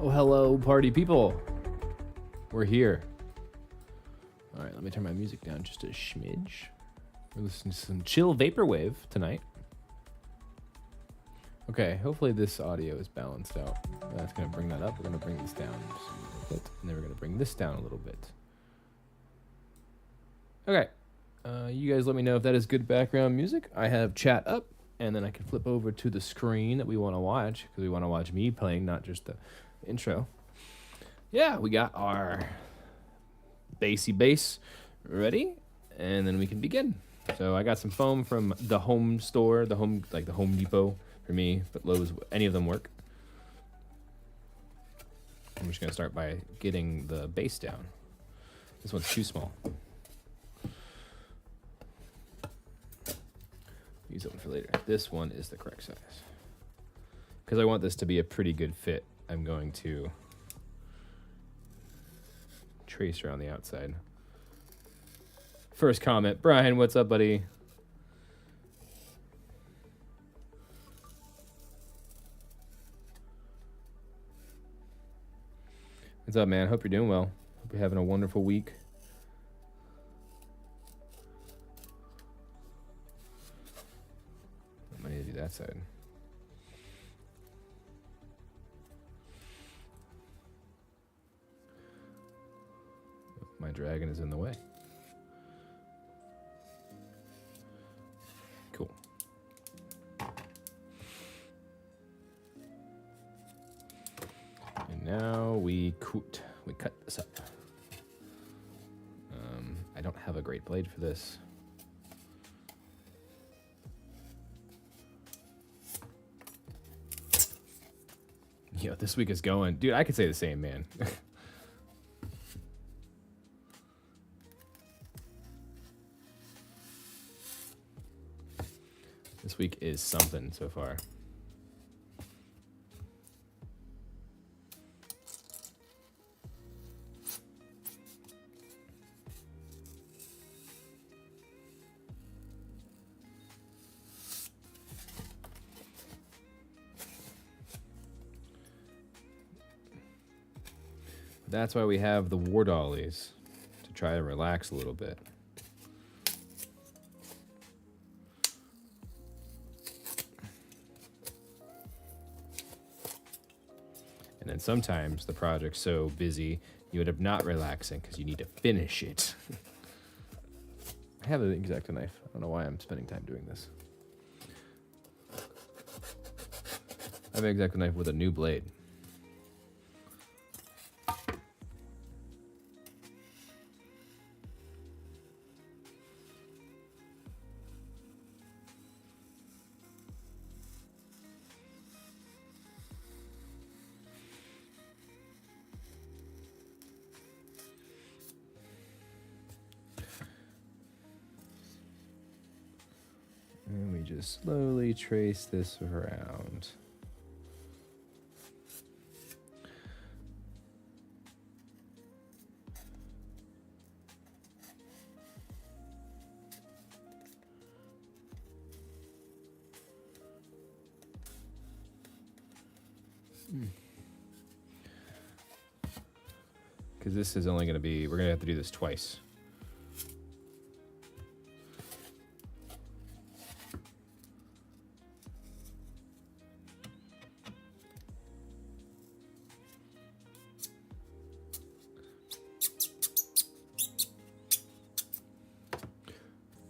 Oh, hello, party people. We're here. All right, let me turn my music down just a smidge. We're listening to some chill vaporwave tonight. Okay, hopefully this audio is balanced out. That's going to bring that up. We're going to bring this down just a little bit. And then we're going to bring this down a little bit. Okay. You guys let me know if that is good background music. I have chat up, and then I can flip over to the screen that we want to watch, because we want to watch me playing, not just the intro. Yeah, we got our bassy bass ready, and then we can begin. So I got some foam from the home store, the Home Depot for me, but Lowe's, any of them work. I'm just gonna start by getting the bass down. This one's too small. Use that one for later. This one is the correct size. Because I want this to be a pretty good fit, I'm going to trace around the outside. First comment, Brian, what's up, buddy? What's up, man? Hope you're doing well. Hope you're having a wonderful week. I need to do that side. My dragon is in the way. Cool. And now we cut this up. I don't have a great blade for this. Yo, this week is going. Dude, I could say the same, man. This week is something so far. That's why we have the war dollies, to try to relax a little bit. And then sometimes the project's so busy, you end up not relaxing because you need to finish it. I have an X-Acto knife. I don't know why I'm spending time doing this. I have an X-Acto knife with a new blade. And we just slowly trace this around. Because this is only going to be, we're going to have to do this twice.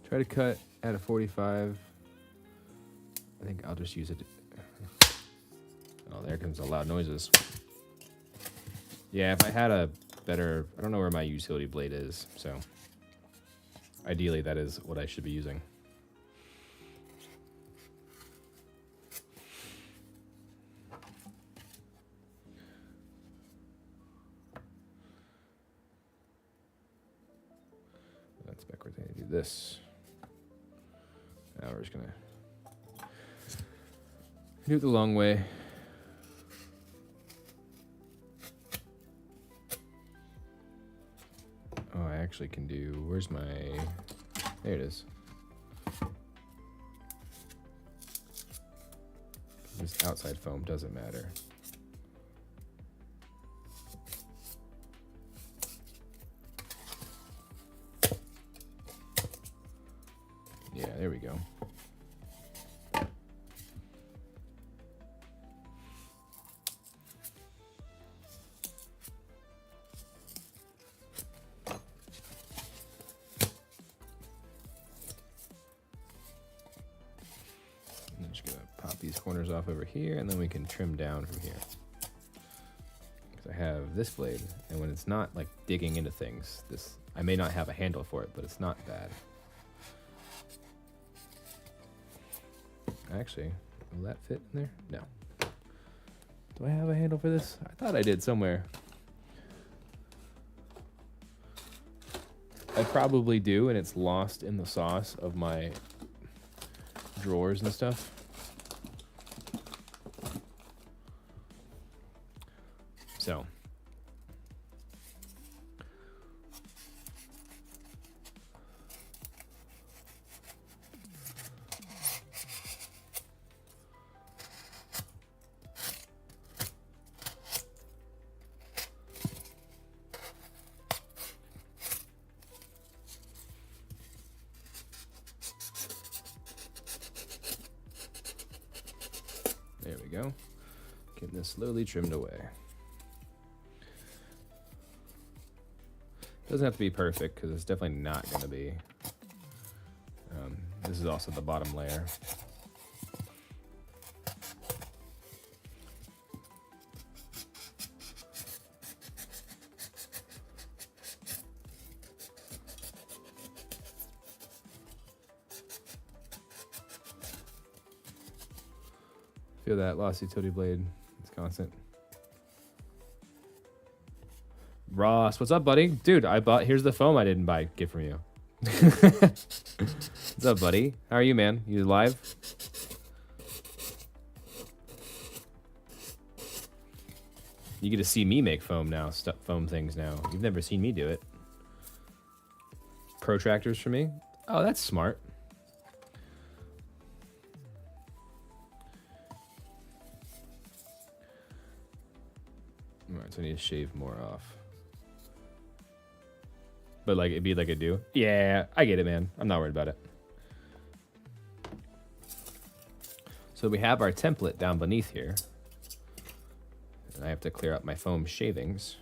Try to cut at a 45. I think I'll just use it. Oh, there comes the loud noises. Yeah, if I had a better, I don't know where my utility blade is, so ideally that is what I should be using. That's backwards. I need to do this. Now we're just gonna do it the long way. Oh, I actually can do, where's my, there it is. This outside foam doesn't matter. There we go. I'm just gonna pop these corners off over here, and then we can trim down from here. Because I have this blade, and when it's not like digging into things, I may not have a handle for it, but it's not bad. Actually, will that fit in there? No. Do I have a handle for this? I thought I did somewhere. I probably do, and it's lost in the sauce of my drawers and stuff. So. There we go. Getting this slowly trimmed away. Doesn't have to be perfect because it's definitely not going to be. This is also the bottom layer. Feel that lossy toady blade. It's constant. Ross, what's up, buddy? Dude, here's the foam I didn't get from you. What's up, buddy? How are you, man? You live? You get to see me make foam now, foam things now. You've never seen me do it. Protractors for me? Oh, that's smart. Alright, so I need to shave more off. But like, it'd be like a do. Yeah, I get it, man. I'm not worried about it. So we have our template down beneath here. And I have to clear up my foam shavings.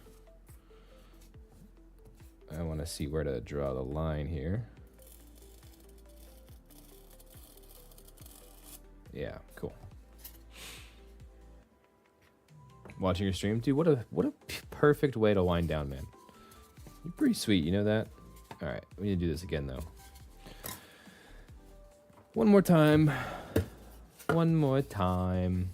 I want to see where to draw the line here. Yeah, cool. Watching your stream, dude. What a perfect way to wind down, man. You're pretty sweet, you know that? All right, we need to do this again though. One more time. One more time.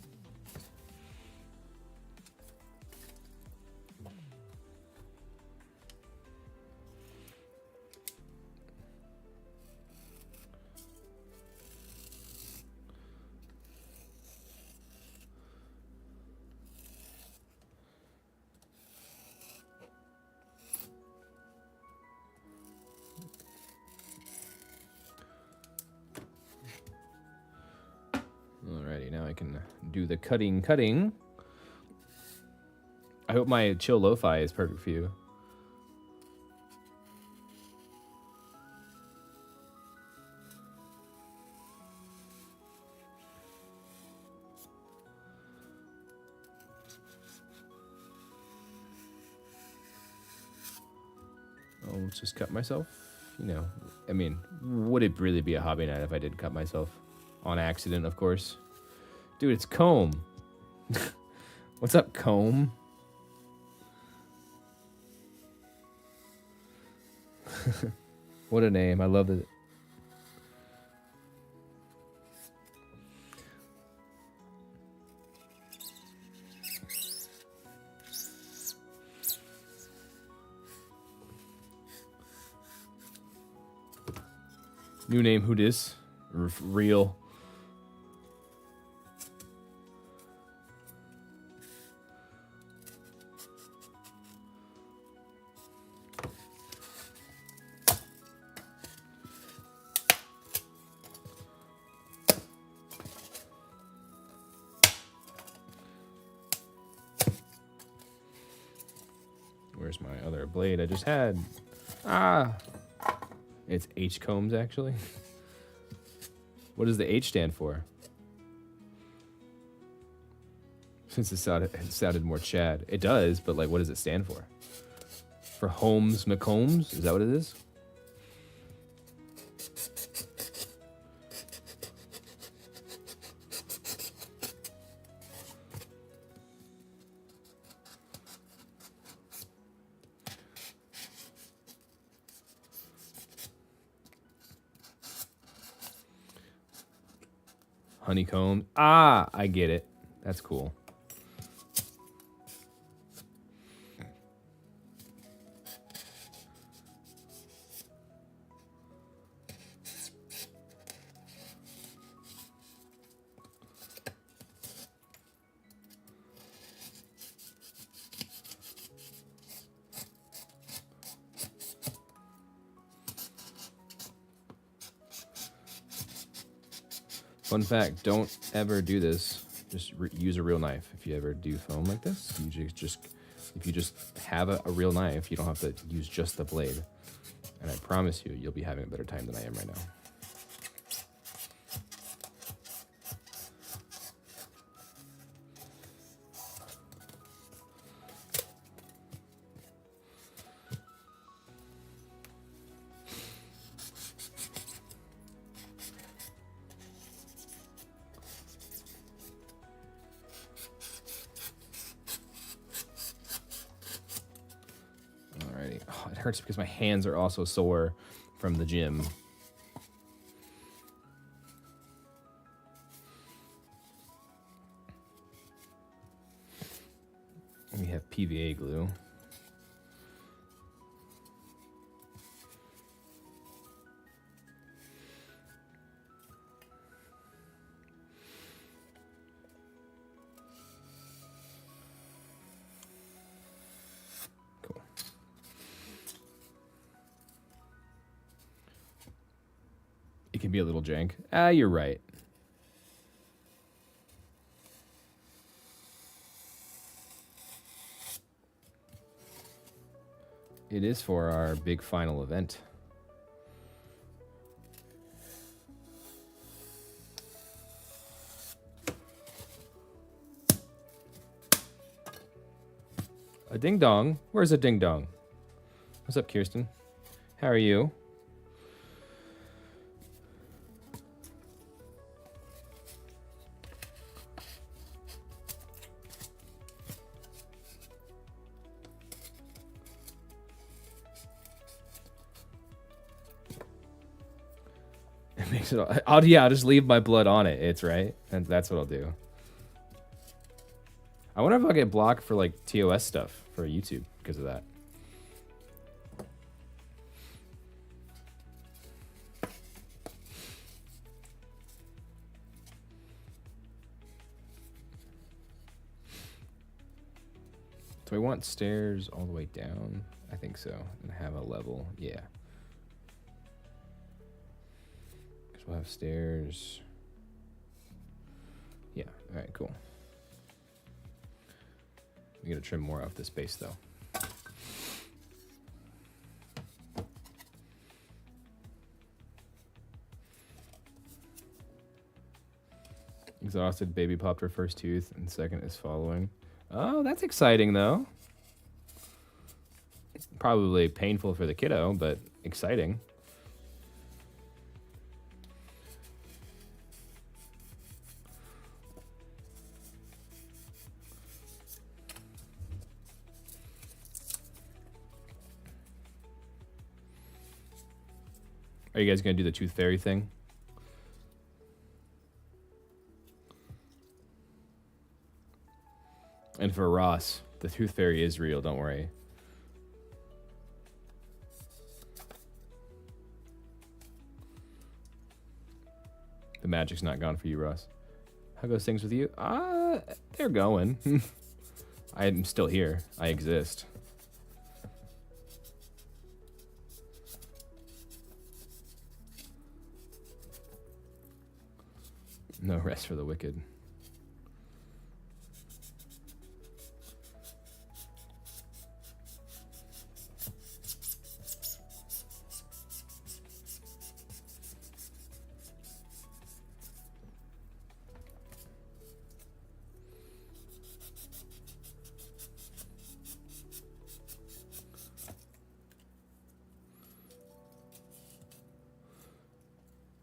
Alrighty, now I can do the cutting. I hope my chill lo-fi is perfect for you. I'll just cut myself. You know, I mean, would it really be a hobby night if I did cut myself? On accident, of course. Dude, it's Comb. What's up, Comb? What a name. I love it. New name, who dis? Real. Where's my other blade I just had? Ah! It's H combs, actually. What does the H stand for? Since it sounded more Chad. It does, but like, what does it stand for? For Holmes McCombs? Is that what it is? Honeycomb. Ah, I get it. That's cool. Fun fact, don't ever do this. Just use a real knife. If you ever do foam like this, if you just have a real knife, you don't have to use just the blade. And I promise you, you'll be having a better time than I am right now. Oh, it hurts because my hands are also sore from the gym. We have PVA glue. It can be a little jank. Ah, you're right. It is for our big final event. A ding dong? Where's a ding dong? What's up, Kirsten? How are you? It makes it all, yeah, I'll just leave my blood on it. It's right. And that's what I'll do. I wonder if I'll get blocked for like TOS stuff for YouTube because of that. Do I want stairs all the way down? I think so. And have a level. Yeah. Because we'll have stairs. Yeah. All right, cool. We gotta trim more off the space though. Exhausted, baby popped her first tooth, and second is following. Oh, that's exciting though. Probably painful for the kiddo, but exciting. Are you guys gonna do the tooth fairy thing? And for Ross, the tooth fairy is real, don't worry. The magic's not gone for you, Ross. How goes things with you? They're going. I'm still here. I exist. No rest for the wicked.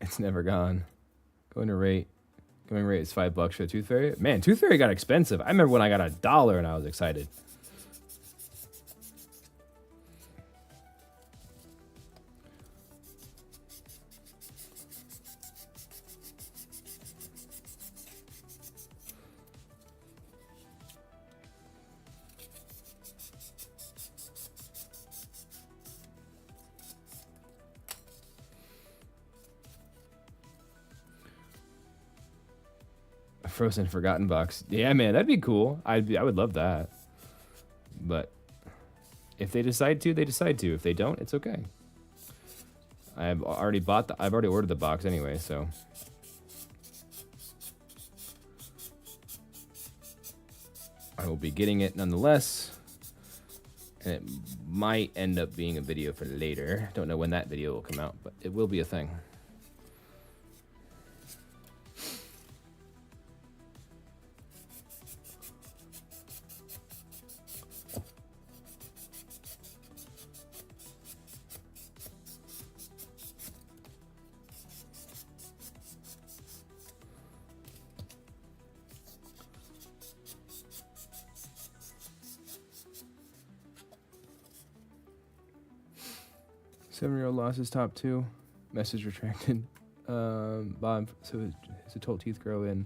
It's never gone. Going rate is $5 for the Tooth Fairy. Man, Tooth Fairy got expensive. I remember when I got $1 and I was excited. Frozen Forgotten box. Yeah, man, that'd be cool. I would love that. But if they decide to, they decide to. If they don't, it's okay. I've already ordered the box anyway, so. I will be getting it nonetheless. And it might end up being a video for later. Don't know when that video will come out, but it will be a thing. Seven-year-old lost his top 2. Message retracted. Bob, so his adult teeth grow in.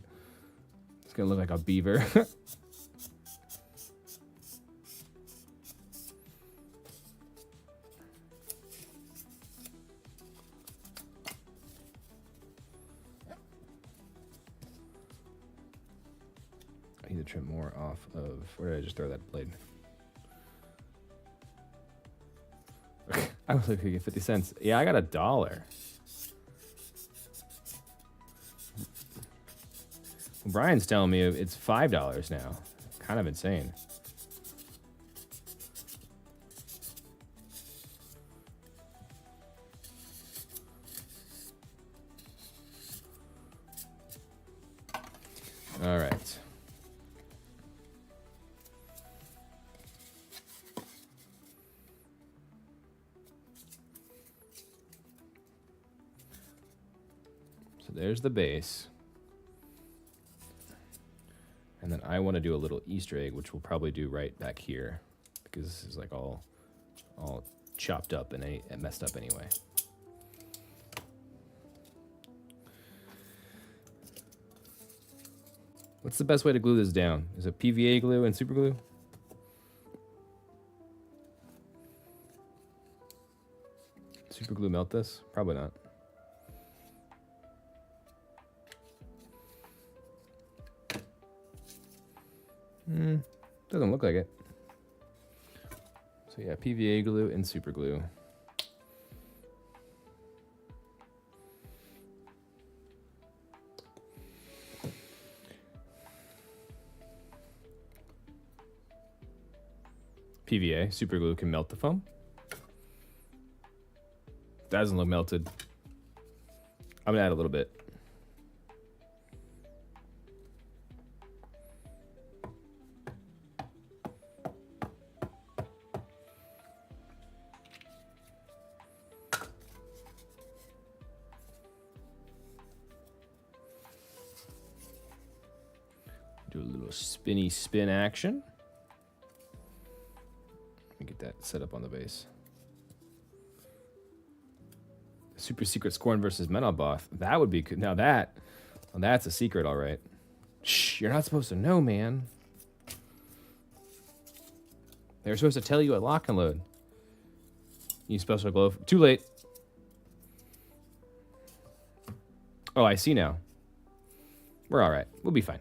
It's gonna look like a beaver. I need to trim more off of. Where did I just throw that blade? I was looking at 50 cents. Yeah, I got $1. Brian's telling me it's $5 now. Kind of insane. All right. So there's the base. And then I want to do a little Easter egg, which we'll probably do right back here, because this is like all chopped up and messed up anyway. What's the best way to glue this down? Is it PVA glue and super glue? Super glue melt this? Probably not. Doesn't look like it. So yeah, PVA glue and super glue. PVA, super glue can melt the foam. Doesn't look melted. I'm gonna add a little bit. Do a little spinny spin action. Let me get that set up on the base. Super secret Scorn versus Menoboth. That would be good. Now that's a secret, all right. Shh, you're not supposed to know, man. They were supposed to tell you at lock and load. You special glove. Too late. Oh, I see now. We're all right. We'll be fine.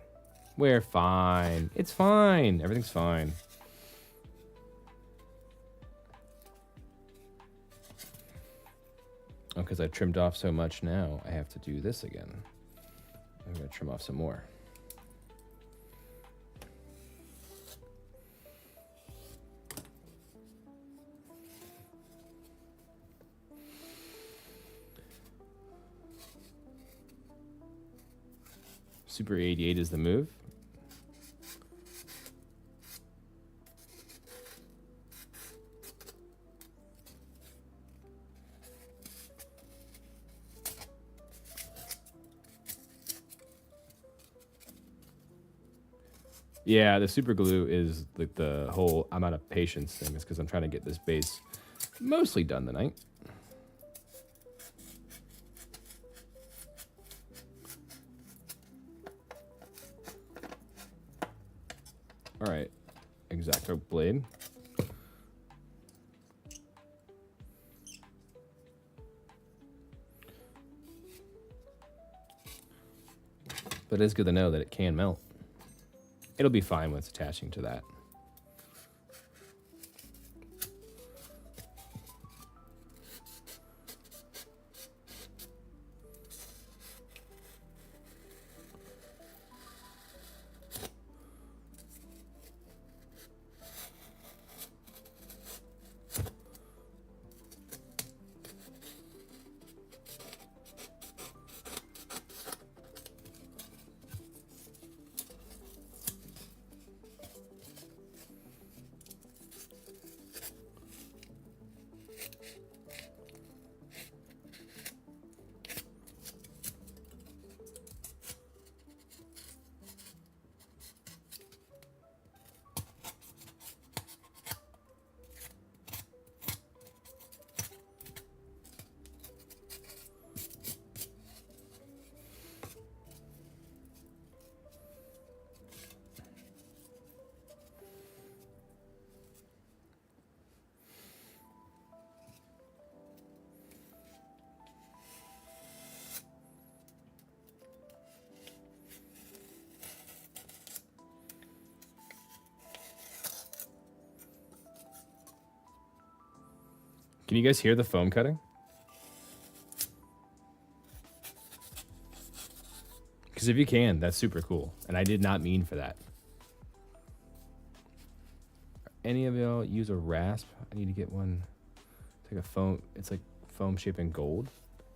We're fine. It's fine. Everything's fine. Oh, because I trimmed off so much now, I have to do this again. I'm going to trim off some more. Super 88 is the move. Yeah, the super glue is like the whole I'm out of patience thing. Is because I'm trying to get this base mostly done tonight. All right, X-Acto blade. But it's good to know that it can melt. It'll be fine when it's attaching to that. Can you guys hear the foam cutting? Because if you can, that's super cool. And I did not mean for that. Any of y'all use a rasp? I need to get one. It's like a foam. It's like foam shaped in gold.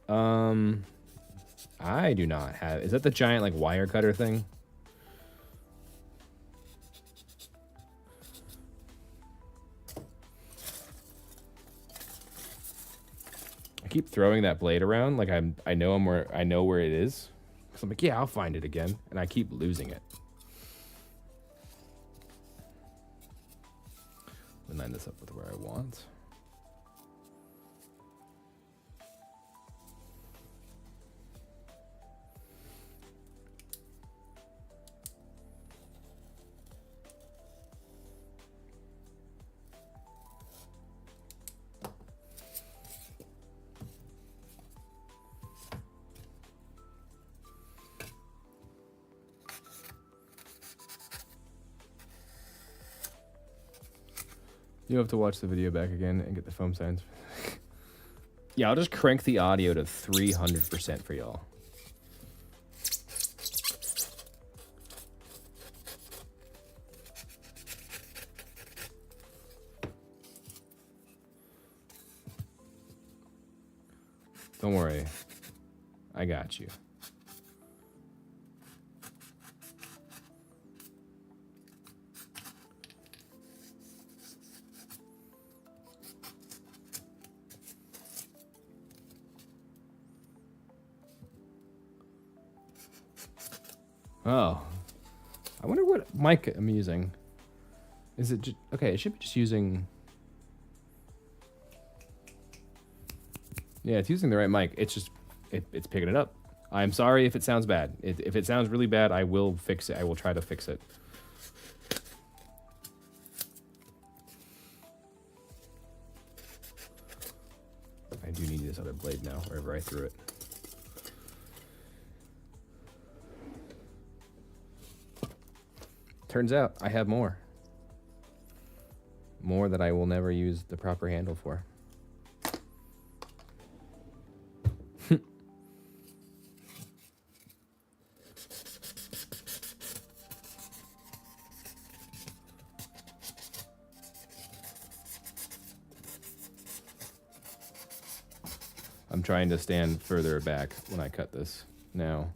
I do not have. Is that the giant like wire cutter thing? I keep throwing that blade around like I know where it is. Cause I'm like, yeah, I'll find it again, and I keep losing it. Line this up with where I want. You have to watch the video back again and get the foam signs. Yeah, I'll just crank the audio to 300% for y'all. Don't worry. I got you. Oh, I wonder what mic I'm using. Is it just, okay? It should be just using. Yeah, it's using the right mic. It's just it's picking it up. I'm sorry if it sounds bad. If it sounds really bad, I will fix it. I will try to fix it. I do need this other blade now, wherever I threw it. Turns out I have more. More that I will never use the proper handle for. I'm trying to stand further back when I cut this now.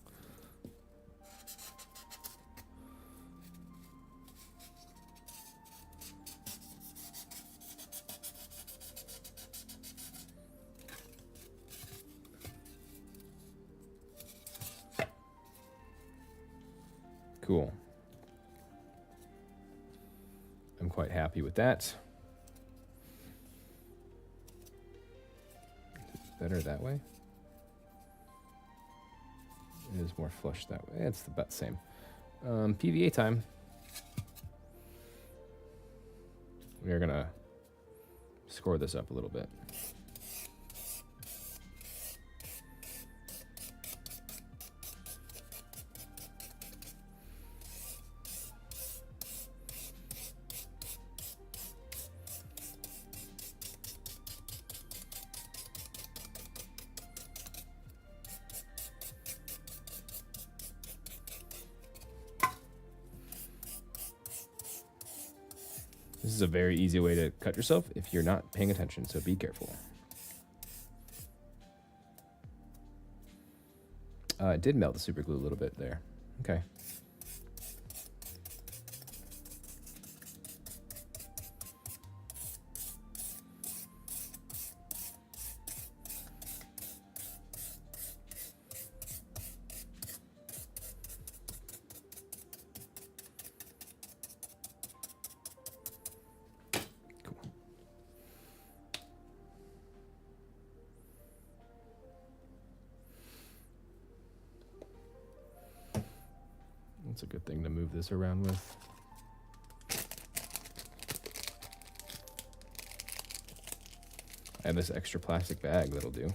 Cool. quite happy with that. It's better that way. It is more flush that way. It's about the same. PVA time. We are gonna score this up a little bit. This is a very easy way to cut yourself if you're not paying attention, so be careful. It did melt the super glue a little bit there. Okay. That's a good thing to move this around with. I have this extra plastic bag that'll do.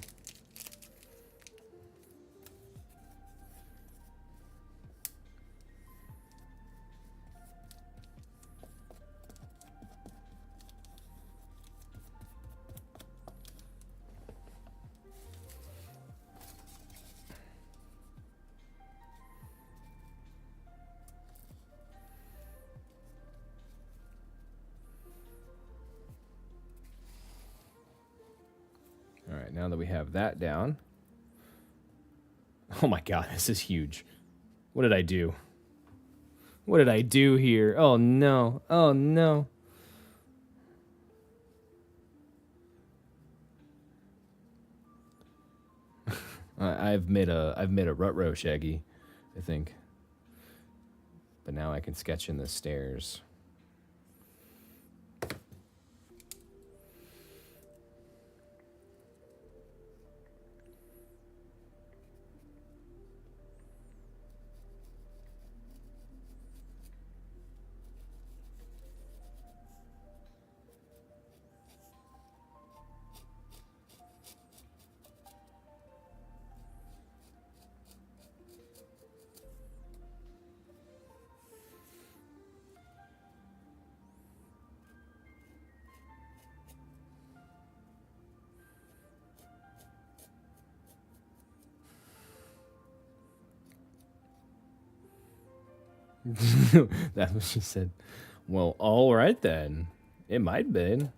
All right, now that we have that down. Oh my God, this is huge. What did I do? What did I do here? Oh no, oh no. I've made a rut row Shaggy, I think. But now I can sketch in the stairs. That's what she said. Well, all right then. It might have been.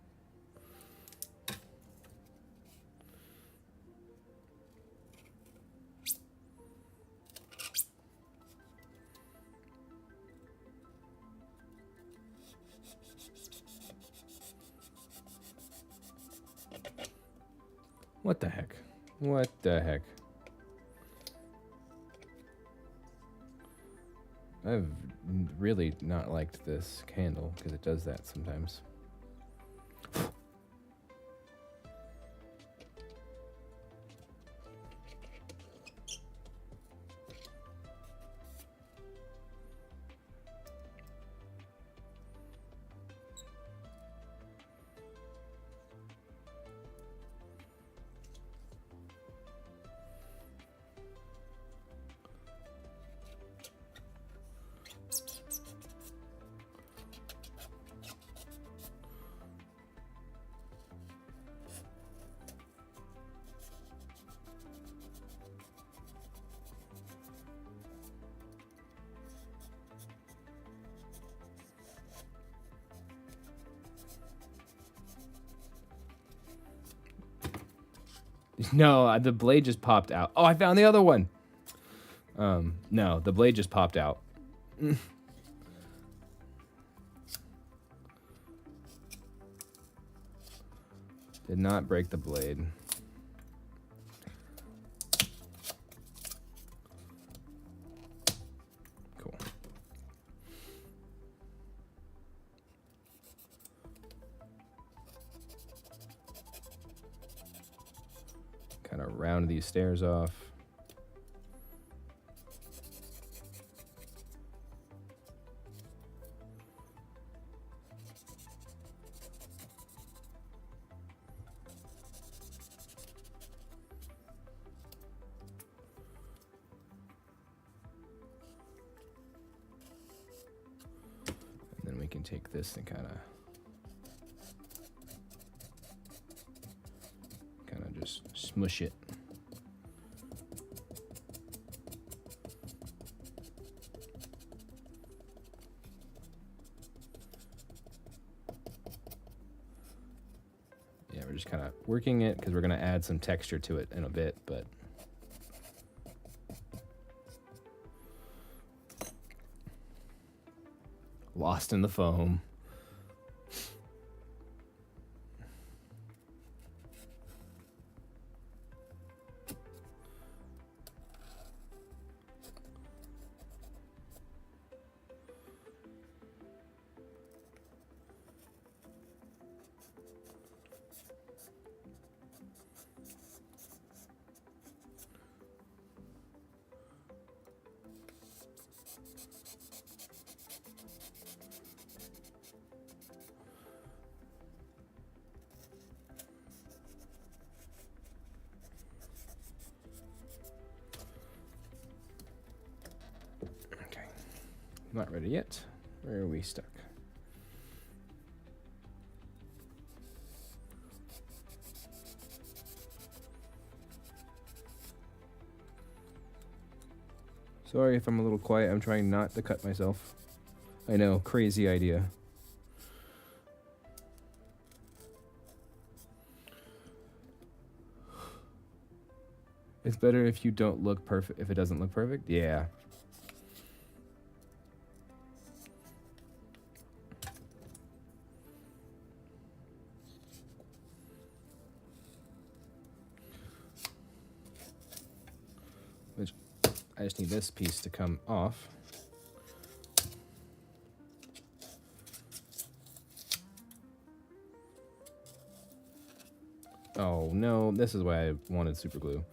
What the heck? What the heck? I've really not liked this candle because it does that sometimes. No, the blade just popped out. Oh, I found the other one. No, the blade just popped out. Did not break the blade. Cool. one of these stairs off. And then we can take this and kind of just smush it. Yeah, we're just kind of working it because we're going to add some texture to it in a bit, but lost in the foam. Not ready yet. Where are we stuck? Sorry if I'm a little quiet. I'm trying not to cut myself. I know, crazy idea. It's better if you don't look perfect, if it doesn't look perfect. Yeah. I just need this piece to come off. Oh no, this is why I wanted super glue.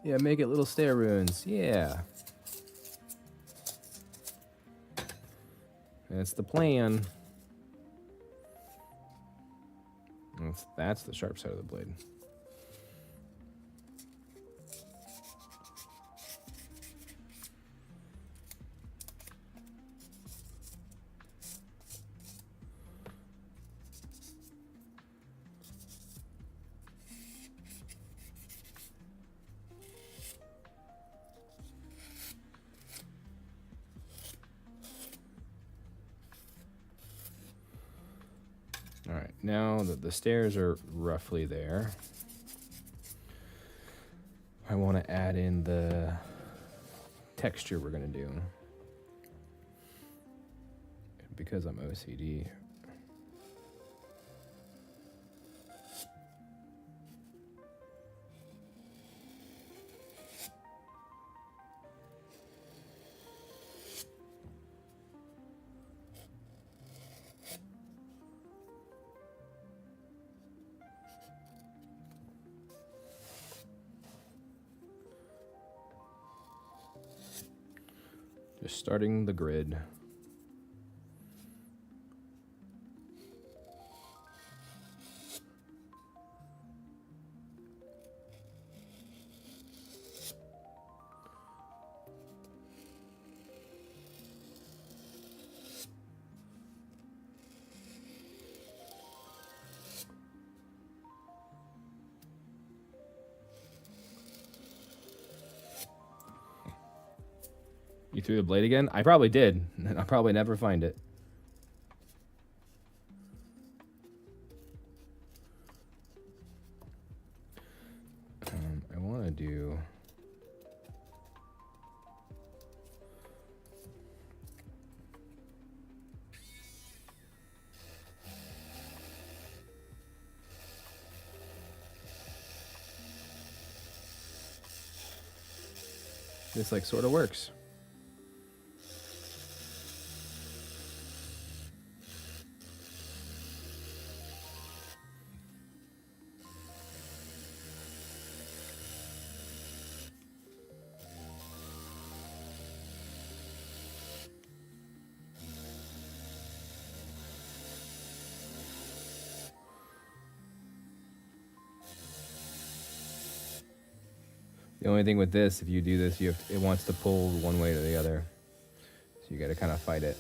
Yeah, make it little stair ruins. Yeah. That's the plan. That's the sharp side of the blade. All right, now that the stairs are roughly there, I want to add in the texture we're going to do. Because I'm OCD. Just starting the grid. You threw the blade again? I probably did. I'll probably never find it. want to do... This like sort of works. The only thing with this, if you do this, it wants to pull one way or the other. So you got to kind of fight it.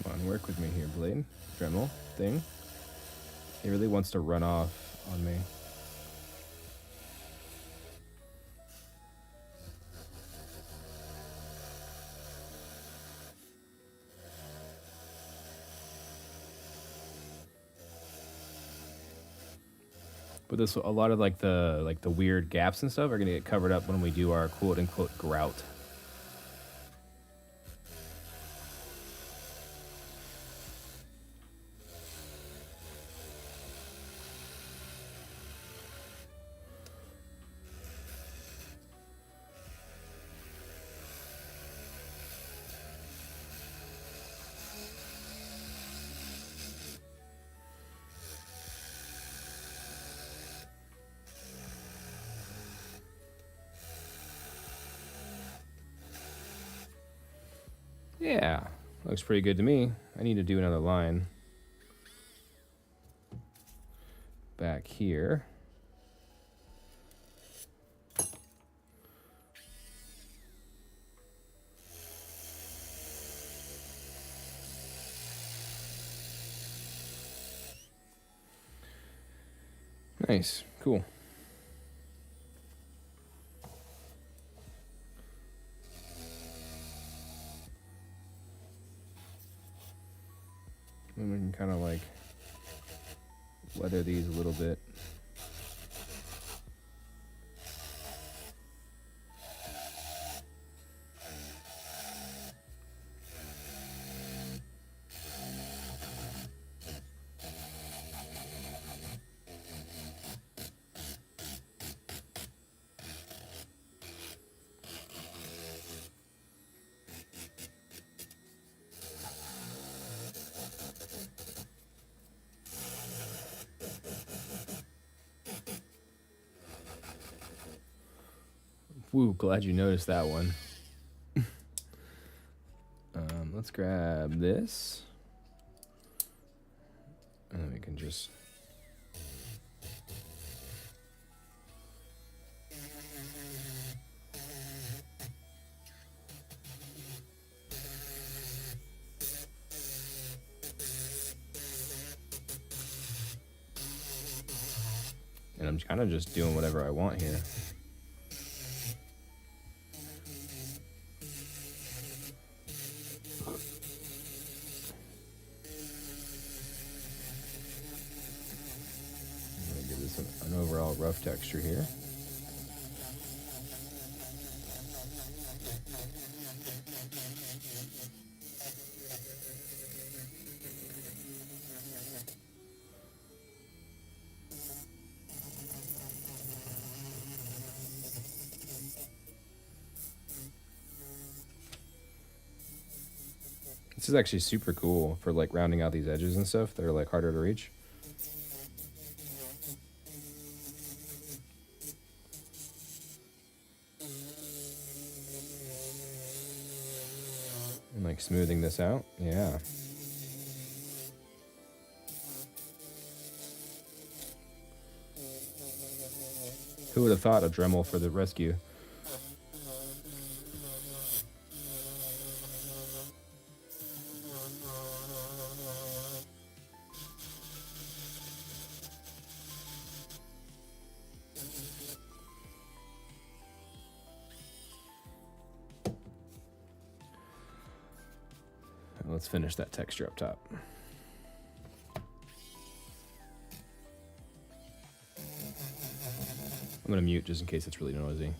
Come on, work with me here, Blade. Dremel thing. He really wants to run off on me. But this, a lot of like the weird gaps and stuff are gonna get covered up when we do our quote unquote grout. Yeah, looks pretty good to me. I need to do another line back here. Nice, cool. And we can kind of like weather these a little bit. Woo, glad you noticed that one. Let's grab this. And then we can just... And I'm kind of just doing whatever I want here. An overall rough texture here. This is actually super cool for like rounding out these edges and stuff that are like harder to reach. And like smoothing this out. Yeah. Who would have thought a Dremel for the rescue? Let's finish that texture up top. I'm gonna mute just in case it's really noisy.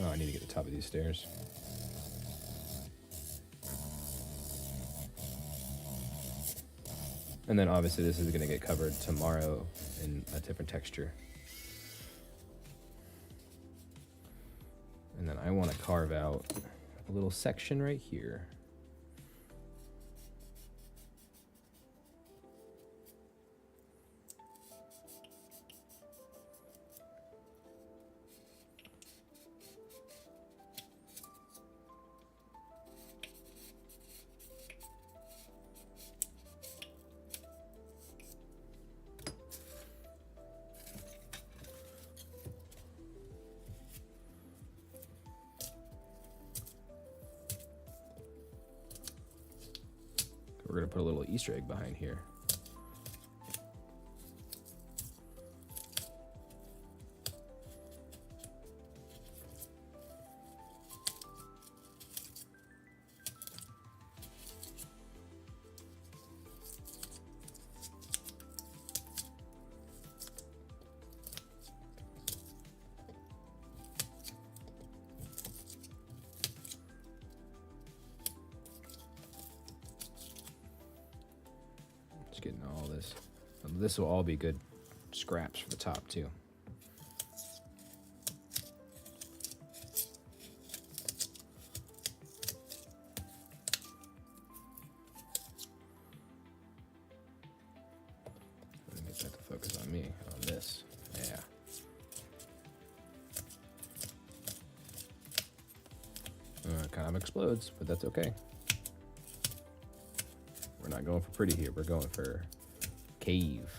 Oh, I need to get the top of these stairs. And then obviously this is going to get covered tomorrow in a different texture. And then I want to carve out a little section right here. We're going to put a little Easter egg behind here. Getting all this. This will all be good scraps for the top too. Let me get that to focus on me, on this. Yeah. It kind of explodes, but that's okay. We're not going for pretty here. We're going for cave.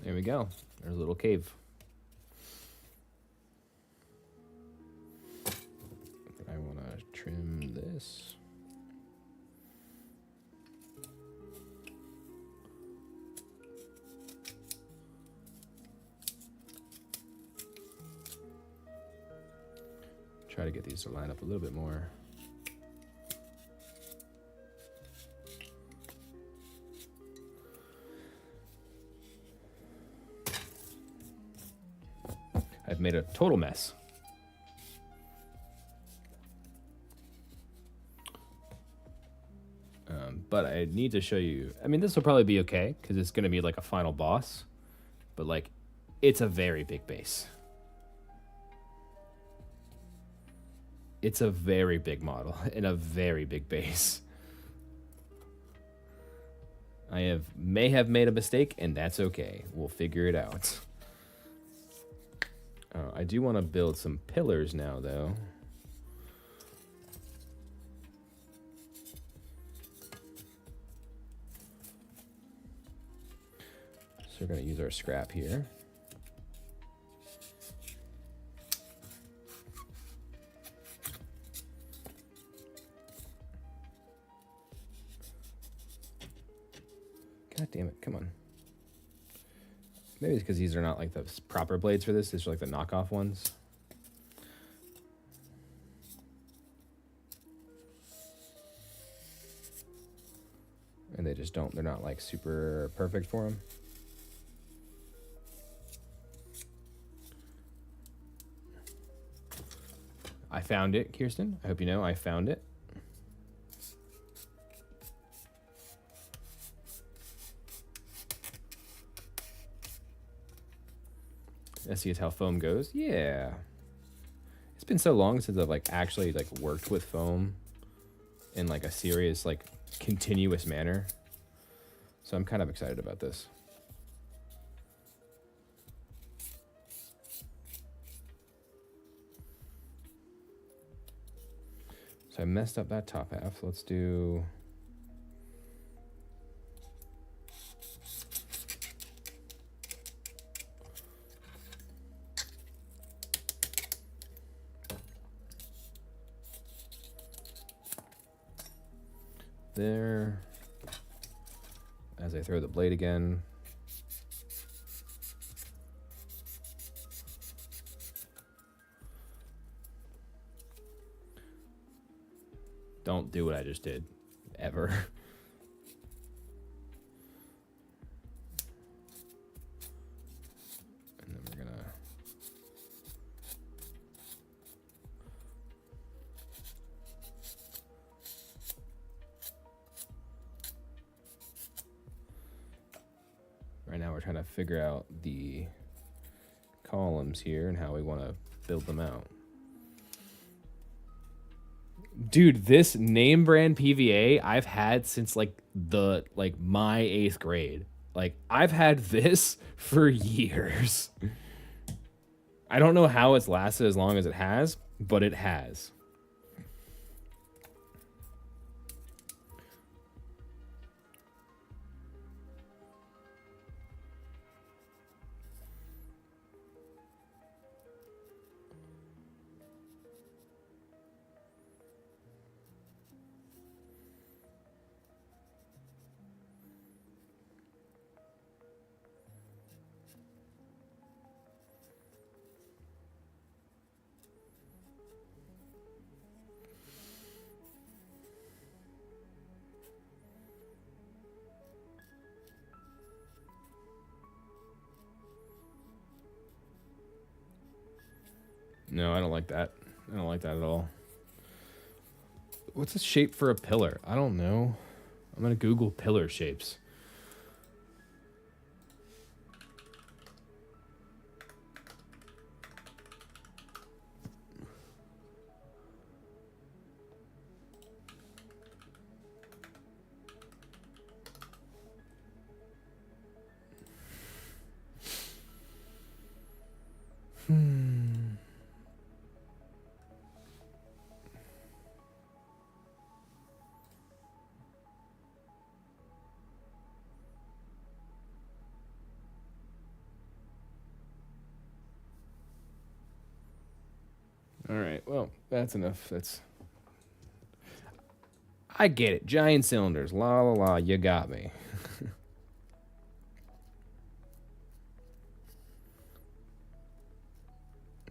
There we go. There's a little cave. I want to trim this. Try to get these to line up a little bit more. I've made a total mess. But I need to show you. I mean, this will probably be okay because it's going to be like a final boss. But like, it's a very big base. It's a very big model and a very big base. may have made a mistake, and that's okay. We'll figure it out. I do want to build some pillars now, though. So we're going to use our scrap here. God damn it, come on. Maybe it's because these are not like the proper blades for this. These are like the knockoff ones. And they just don't, they're not like super perfect for them. I found it, Kirsten. I hope you know I found it. Let's see how foam goes. Yeah. It's been so long since I've like actually like worked with foam in like a serious like continuous manner. So I'm kind of excited about this. So I messed up that top half. Let's do... there. As I throw the blade again. Don't do what I just did, ever. And then we're gonna... Right now we're trying to figure out the columns here and how we want to build them out. Dude, this name brand PVA I've had since like my 8th grade. Like I've had this for years. I don't know how it's lasted as long as it has, but it has. No, I don't like that. I don't like that at all. What's the shape for a pillar? I don't know. I'm gonna Google pillar shapes. All right, well, that's enough. That's... I get it. Giant cylinders. La la la, you got me.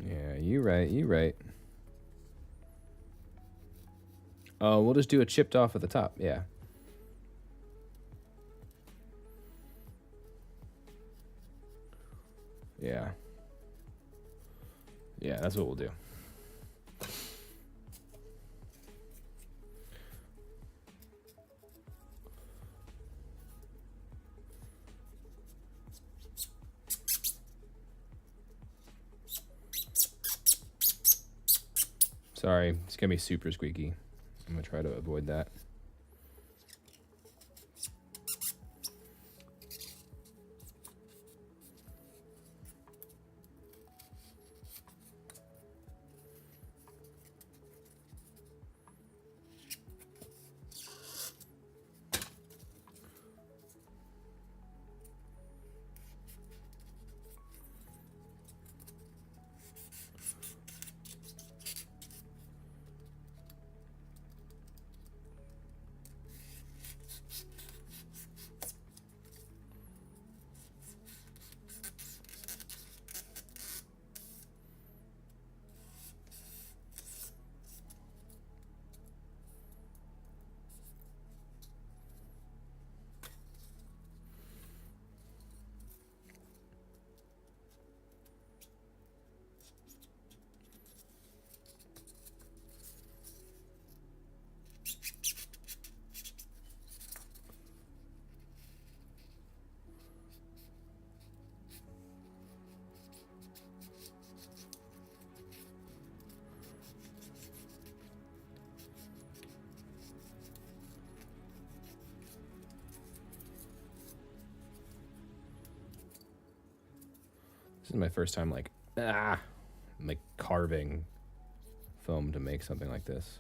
Yeah, you right, you right. Oh, we'll just do a chipped off at the top, yeah. Yeah. Yeah, that's what we'll do. Sorry, it's gonna be super squeaky. I'm gonna try to avoid that. is my first time like carving foam to make something like this.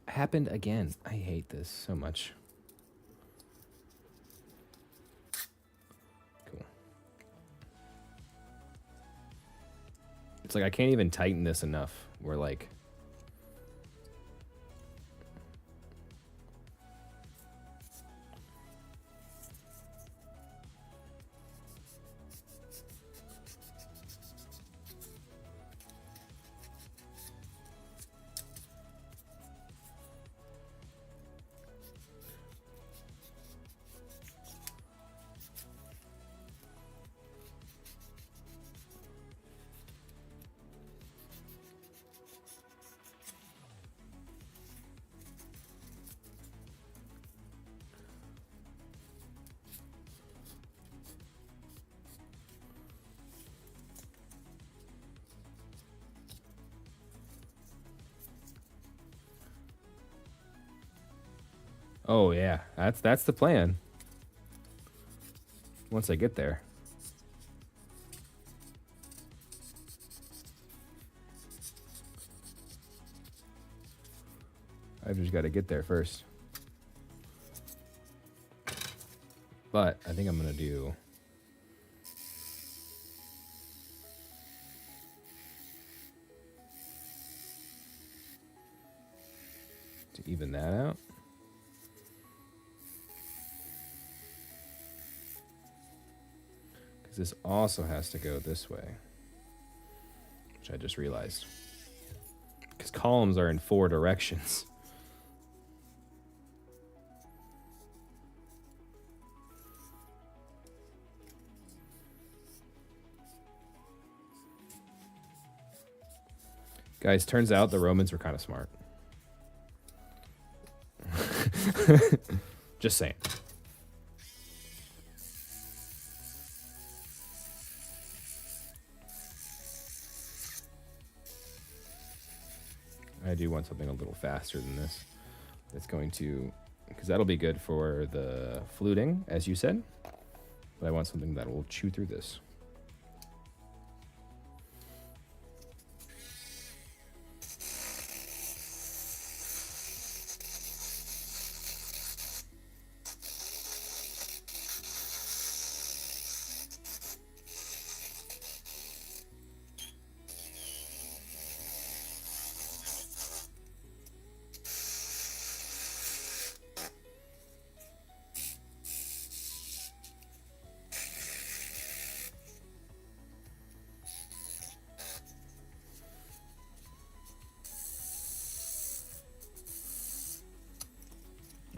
Happened again. I hate this so much. Cool. It's like I can't even tighten this enough. We're like... Oh yeah, that's the plan. Once I get there. I've just got to get there first. But I think I'm going to do... to even that out. Because this also has to go this way. Which I just realized. Because columns are in 4 directions. Guys, turns out the Romans were kind of smart. Just saying. I do want something a little faster than this. That's going to... because that'll be good for the fluting, as you said. But I want something that will chew through this.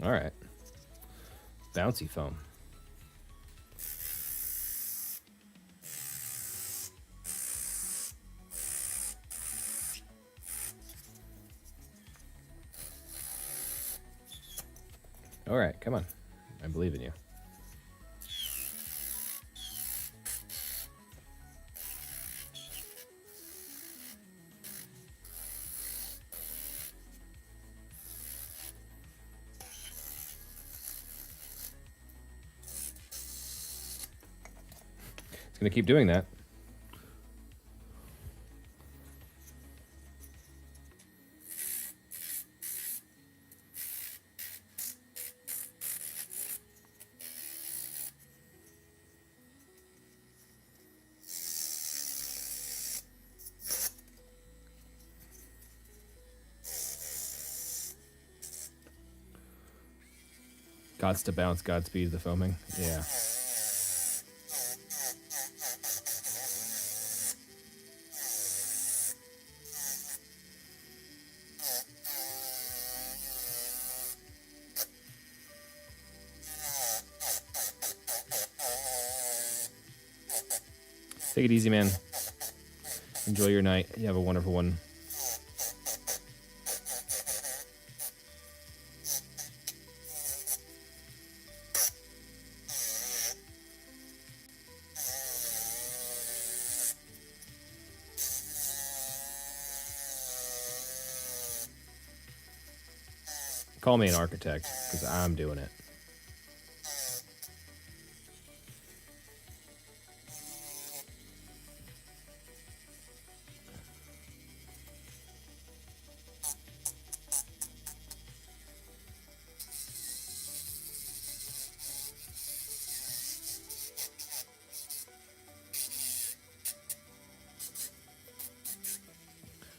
All right. Bouncy foam. All right, come on. I believe in you. It's going to keep doing that. Gods to bounce, Godspeed the foaming. Yeah. Take it easy, man. Enjoy your night. You have a wonderful one. Call me an architect, because I'm doing it.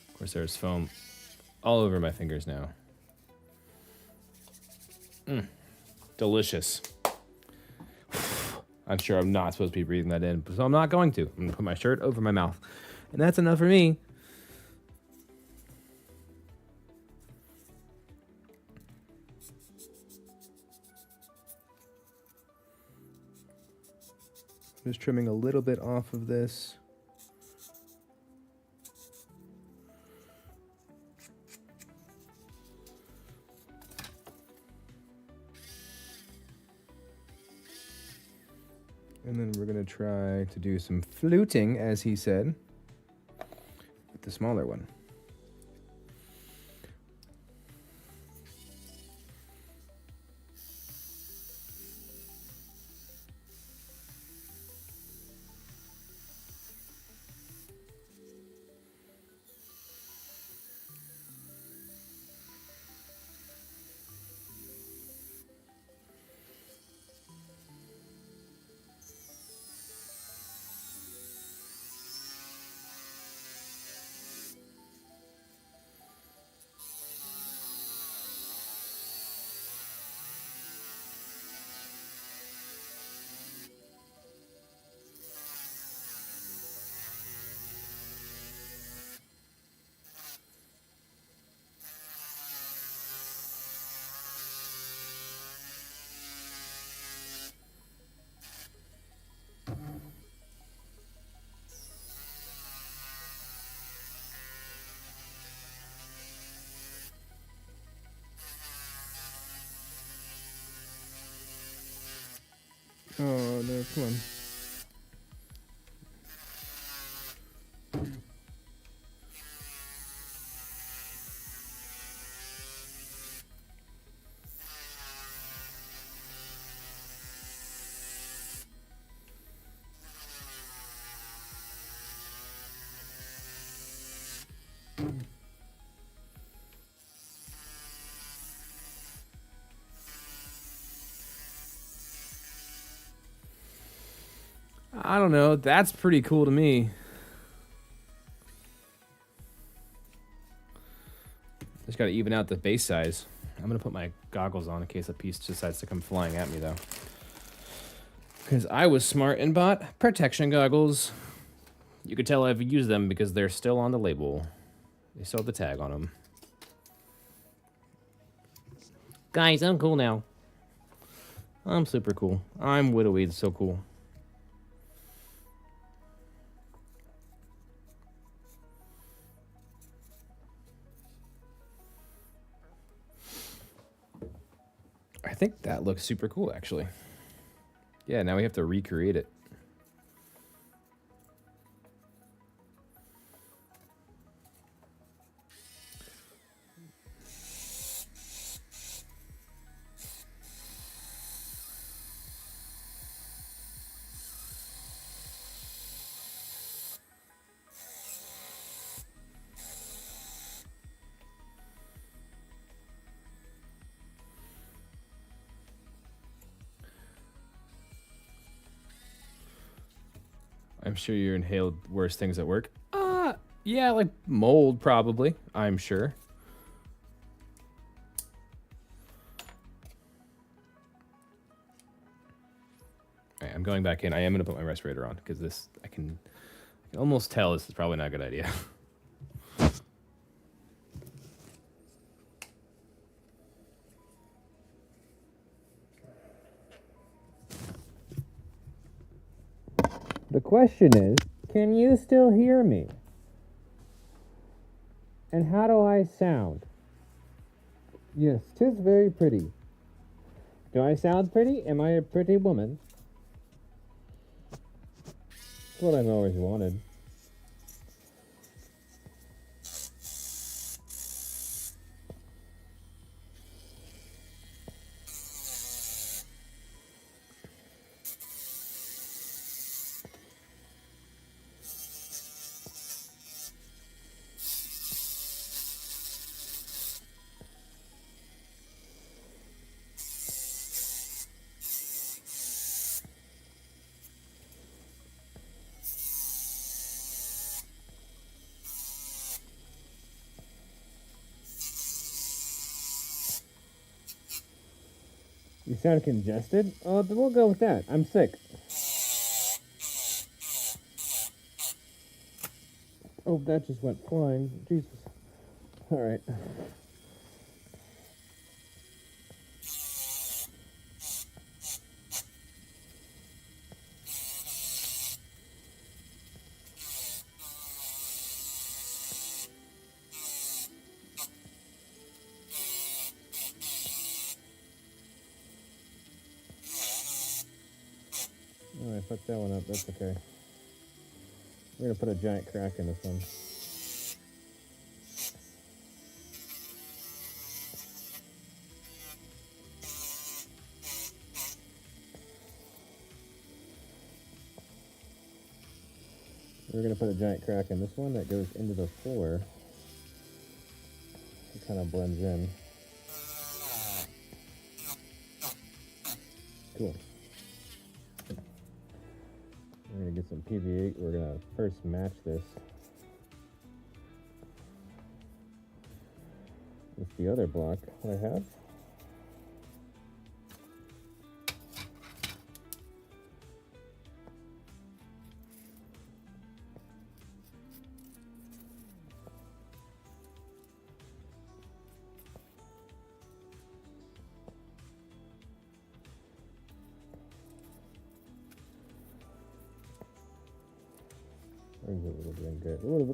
Of course, there's foam all over my fingers now. Delicious. I'm sure I'm not supposed to be breathing that in, so I'm not going to. I'm going to put my shirt over my mouth. And that's enough for me. Just trimming a little bit off of this. And then we're going to try to do some fluting, as he said, with the smaller one. Oh, no, come on. I don't know. That's pretty cool to me. Just got to even out the base size. I'm going to put my goggles on in case a piece decides to come flying at me, though. Because I was smart and bought protection goggles. You could tell I've used them because they're still on the label. They still have the tag on them. Guys, I'm cool now. I'm super cool. I'm Widowweed, so cool. I think that looks super cool, actually. Yeah, now we have to recreate it. I'm sure you inhaled worse things at work. Yeah, like mold, probably. I'm sure. All right, I'm going back in. I am going to put my respirator on because this, I can almost tell this is probably not a good idea. The question is, Can you still hear me? And how do I sound? Yes, 'tis very pretty. Do I sound pretty? Am I a pretty woman? That's what I've always wanted. You sound congested? Oh, we'll go with that. I'm sick. Oh, that just went flying. Jesus. All right. Oh, I fucked that one up. That's okay. We're gonna put a giant crack in this one. We're gonna put a giant crack in this one that goes into the floor. It kind of blends in. Cool. We're gonna get some PVA. We're gonna first match this with the other block that I have.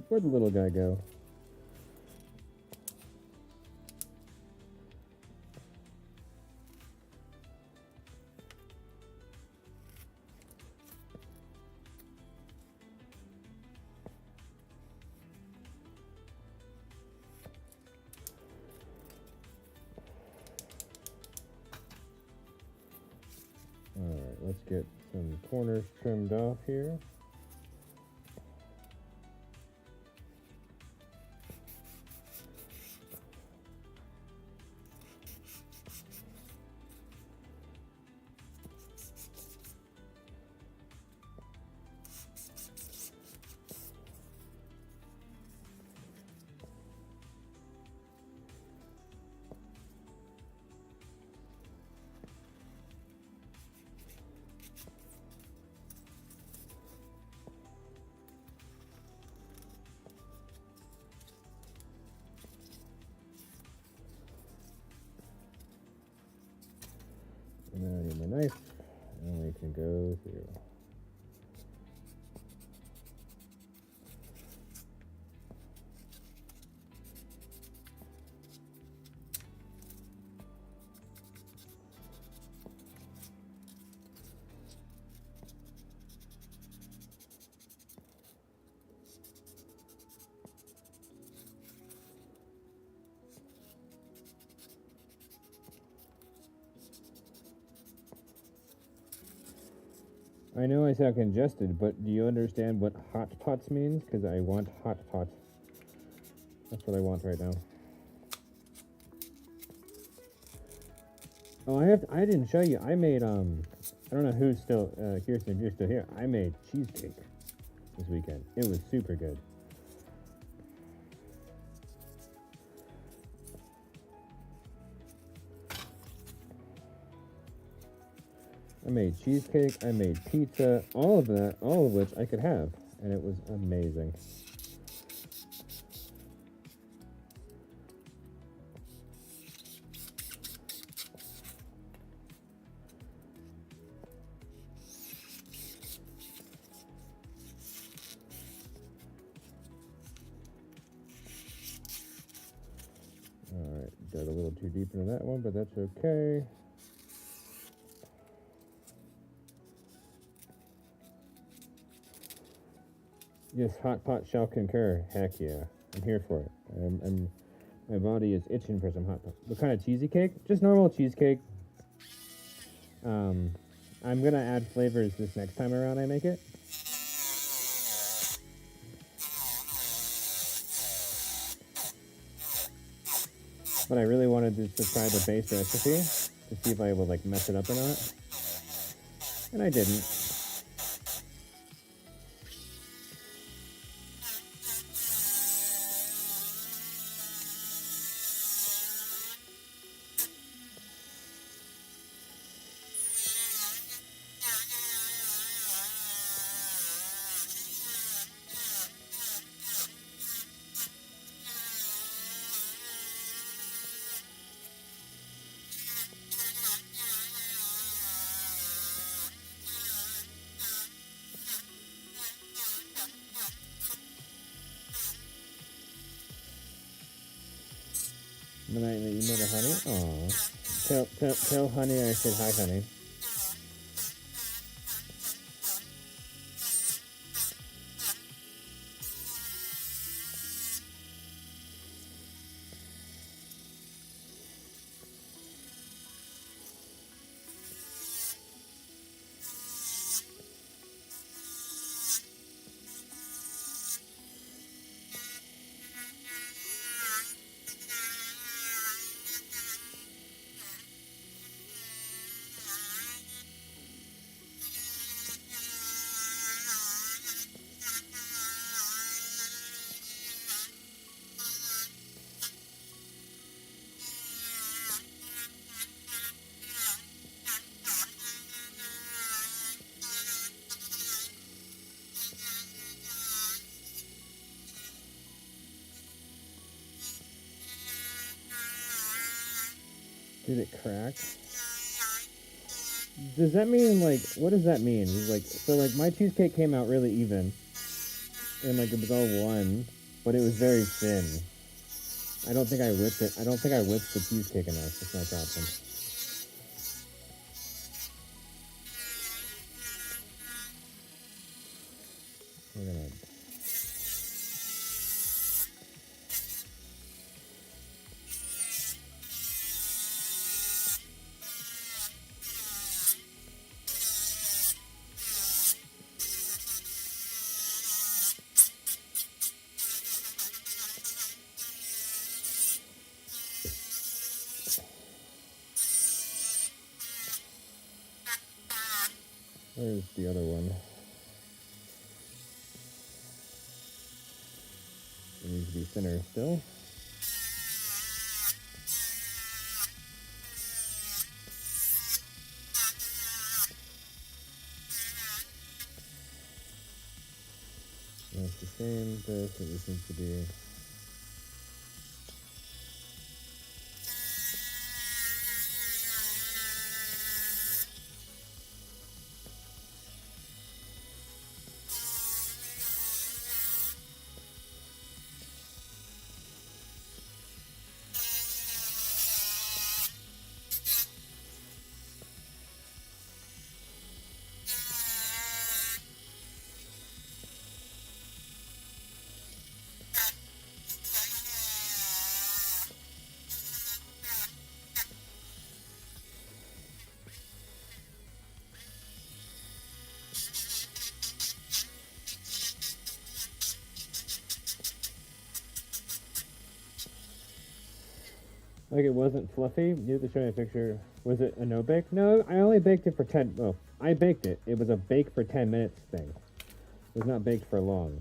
Where'd the little guy go? Alright, let's get some corners trimmed off here. And then I need my knife, and we can go through. I know I sound congested, but do you understand what hot pots means? Because I want hot pots. That's what I want right now. Oh, I didn't show you. I made, I don't know who's still, Kirsten, if you're still here. I made cheesecake this weekend. It was super good. I made cheesecake, I made pizza, all of which I could have, and it was amazing. a little too deep into that one, but that's okay. Yes, hot pot shall concur. Heck yeah, I'm here for it. My body is itching for some hot pot. What kind of cheesy cake? Just normal cheesecake. I'm gonna add flavors this next time around I make it. But I really wanted to try the base recipe to see if I would like mess it up or not. And I didn't. When I email to Honey, aw, tell Honey I said hi, Honey. Did it crack? Does that mean, like, what does that mean? Like, so, like, my cheesecake came out really even. And, like, it was all one. But it was very thin. I don't think I whipped it. I don't think I whipped the cheesecake enough. That's my problem. We're gonna... Where's the other one? It needs to be thinner still. That's the same. This needs to be... Like it wasn't fluffy? You have to show me a picture. Was it a no bake? No, I only baked it for 10... Well, I baked it. It was a bake for 10 minutes thing. It was not baked for long.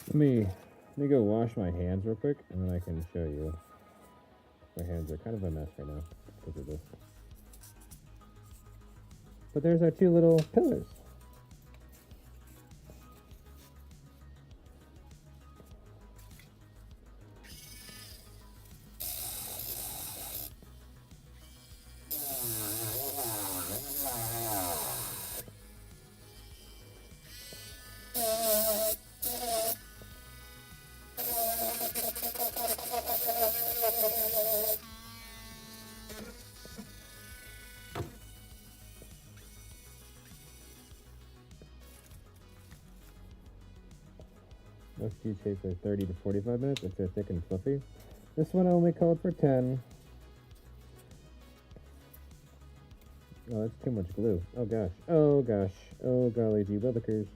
Let me go wash my hands real quick, and then I can show you. My hands are kind of a mess right now because of this. But there's our two little pillars. Most cheesecakes are 30 to 45 minutes if they're thick and fluffy. This one only called for 10. Oh, that's too much glue. Oh gosh. Oh gosh. Oh golly gee willikers.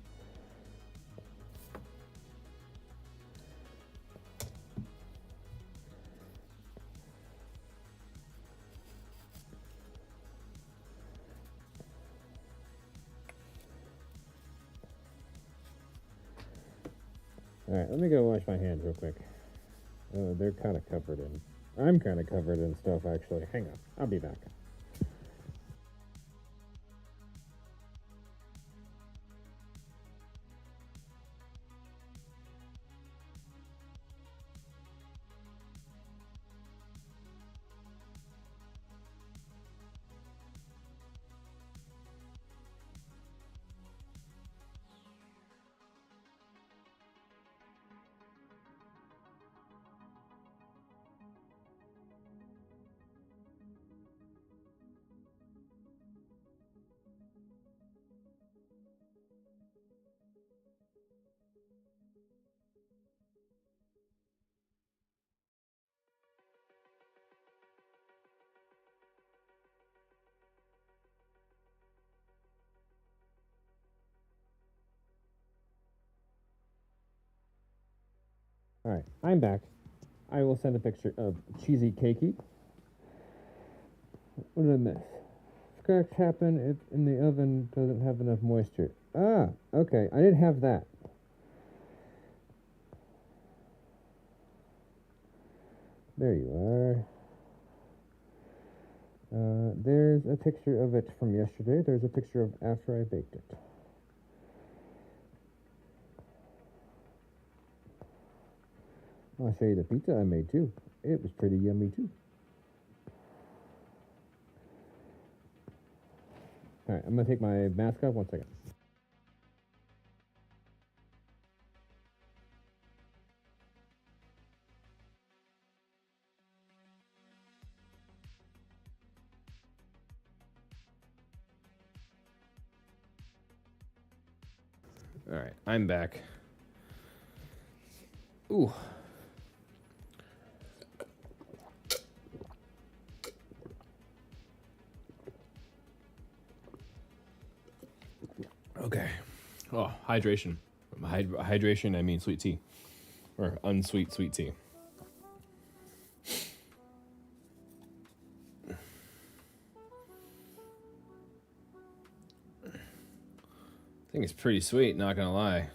Alright, let me go wash my hands real quick. Oh, they're kind of covered in. I'm kind of covered in stuff actually. Hang on. I'll be back. Alright, I'm back. I will send a picture of cheesy cakey. What did I miss? Cracks happen if in the oven doesn't have enough moisture. Ah, okay. I didn't have that. There you are. There's a picture of it from yesterday. There's a picture of after I baked it. I'll show you the pizza I made too. It was pretty yummy too. Alright, I'm gonna take my mask off 1 second. Alright, I'm back. Ooh. Okay. Oh, hydration. Hydration, I mean sweet tea. Or unsweet sweet tea. I think it's pretty sweet, not gonna lie.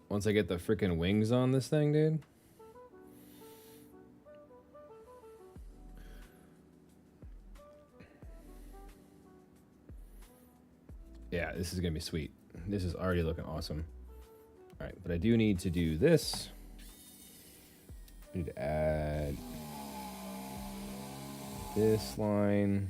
Once I get the freaking wings on this thing, dude. Yeah, this is gonna be sweet. This is already looking awesome. All right, but I do need to do this. I need to add this line.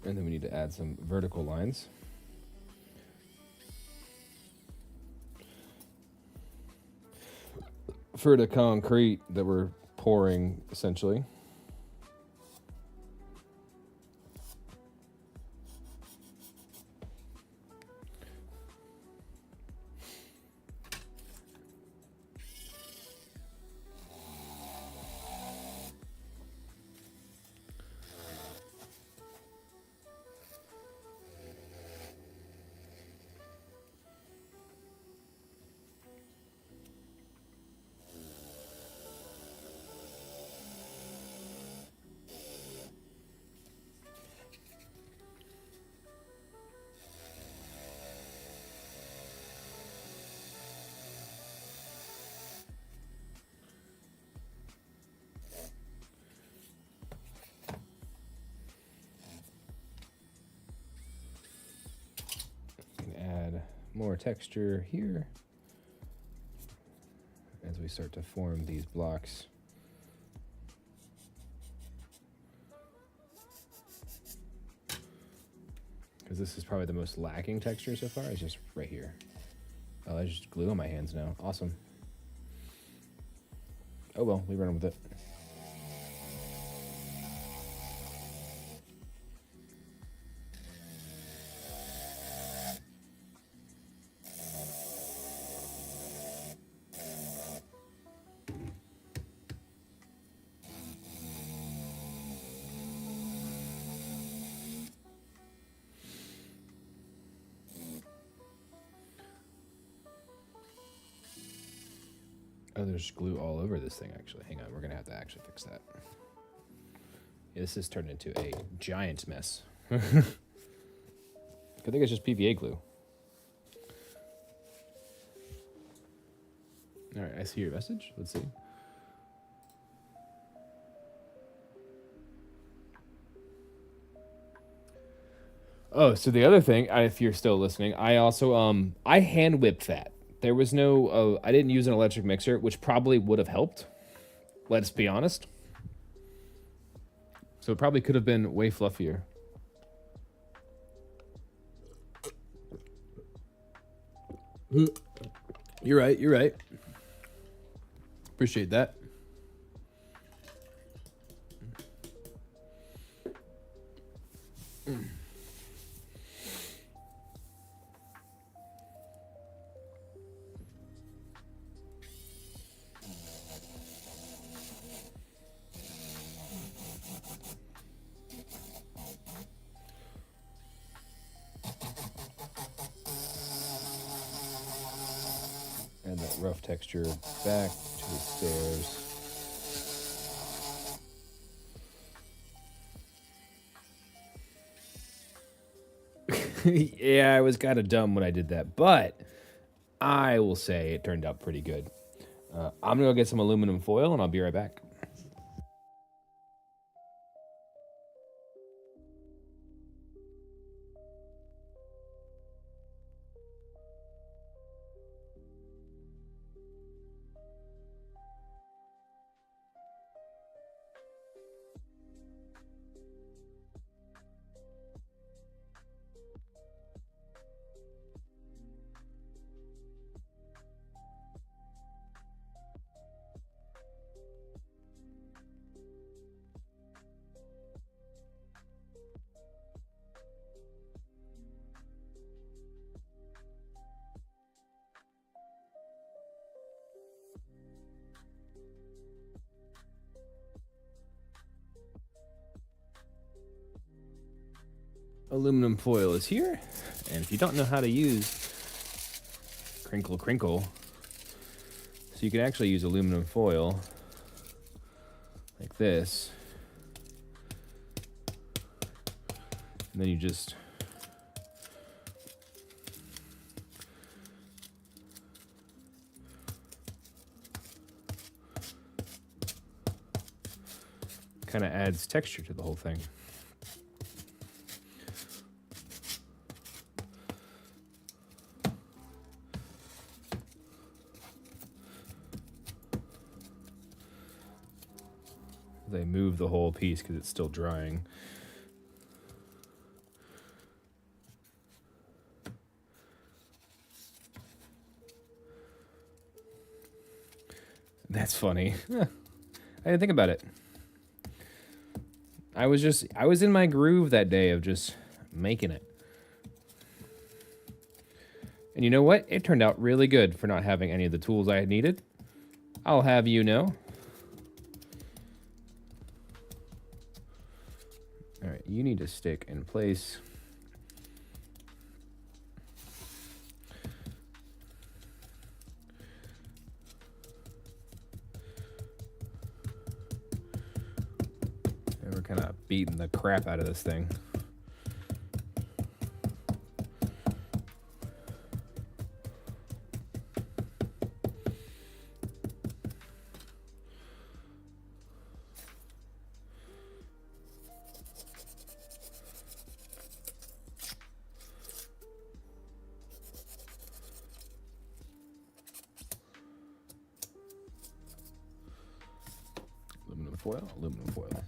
And then we need to add some vertical lines. For the concrete that we're pouring, essentially. more texture here as we start to form these blocks. Because this is probably the most lacking texture so far, is just right here. Oh, there's just glue on my hands now. Awesome. Oh well, we run with it. Oh, there's glue all over this thing, actually. Hang on, we're going to have to actually fix that. Yeah, this has turned into a giant mess. I think it's just PVA glue. All right, I see your message. Let's see. Oh, so the other thing, if you're still listening, I also, I hand whipped that. There was no, I didn't use an electric mixer, which probably would have helped. Let's be honest. So it probably could have been way fluffier. You're right, you're right. Appreciate that. And that rough texture back to the stairs. Yeah, I was kind of dumb when I did that, but I will say it turned out pretty good. I'm gonna go get some aluminum foil and I'll be right back. Aluminum foil is here, and if you don't know how to use crinkle crinkle, so you can actually use aluminum foil like this, and then you just kind of adds texture to the whole thing. They move the whole piece because it's still drying. That's funny. I didn't think about it. I was in my groove that day of just making it. And you know what? It turned out really good for not having any of the tools I had needed. I'll have you know. All right, you need to stick in place. And we're kind of beating the crap out of this thing. foil, aluminum foil.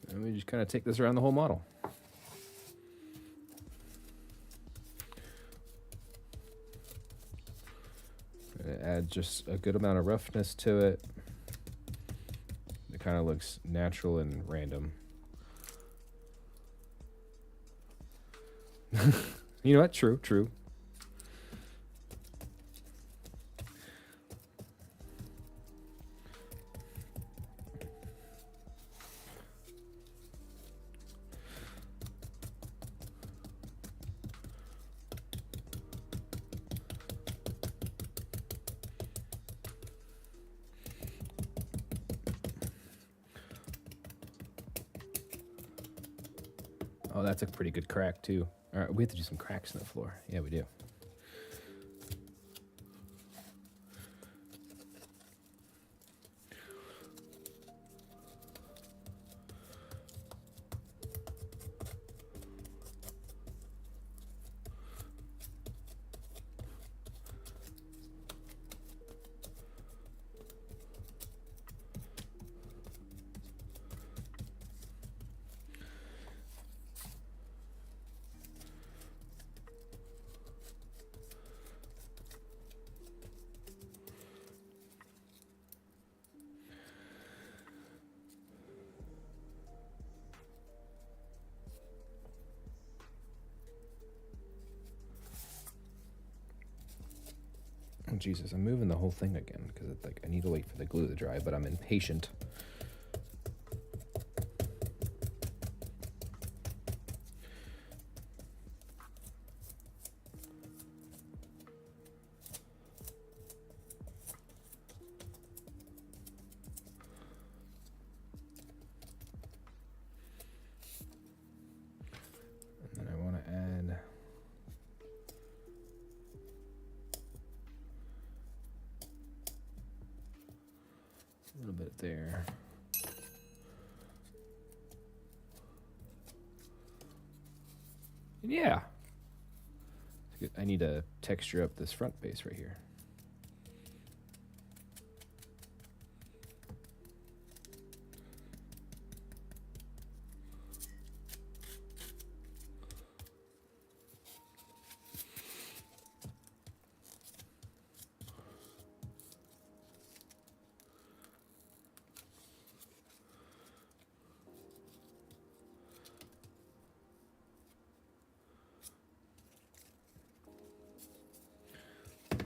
And we just kind of take this around the whole model. It adds just a good amount of roughness to it. It kind of looks natural and random. You know what? True, true. Oh, that's a pretty good crack, too. All right, we have to do some cracks in the floor. Yeah, we do. Oh, Jesus, I'm moving the whole thing again because it's like I need to wait for the glue to dry, but I'm impatient. And then I want to add a little bit there. And yeah. I need to texture up this front base right here.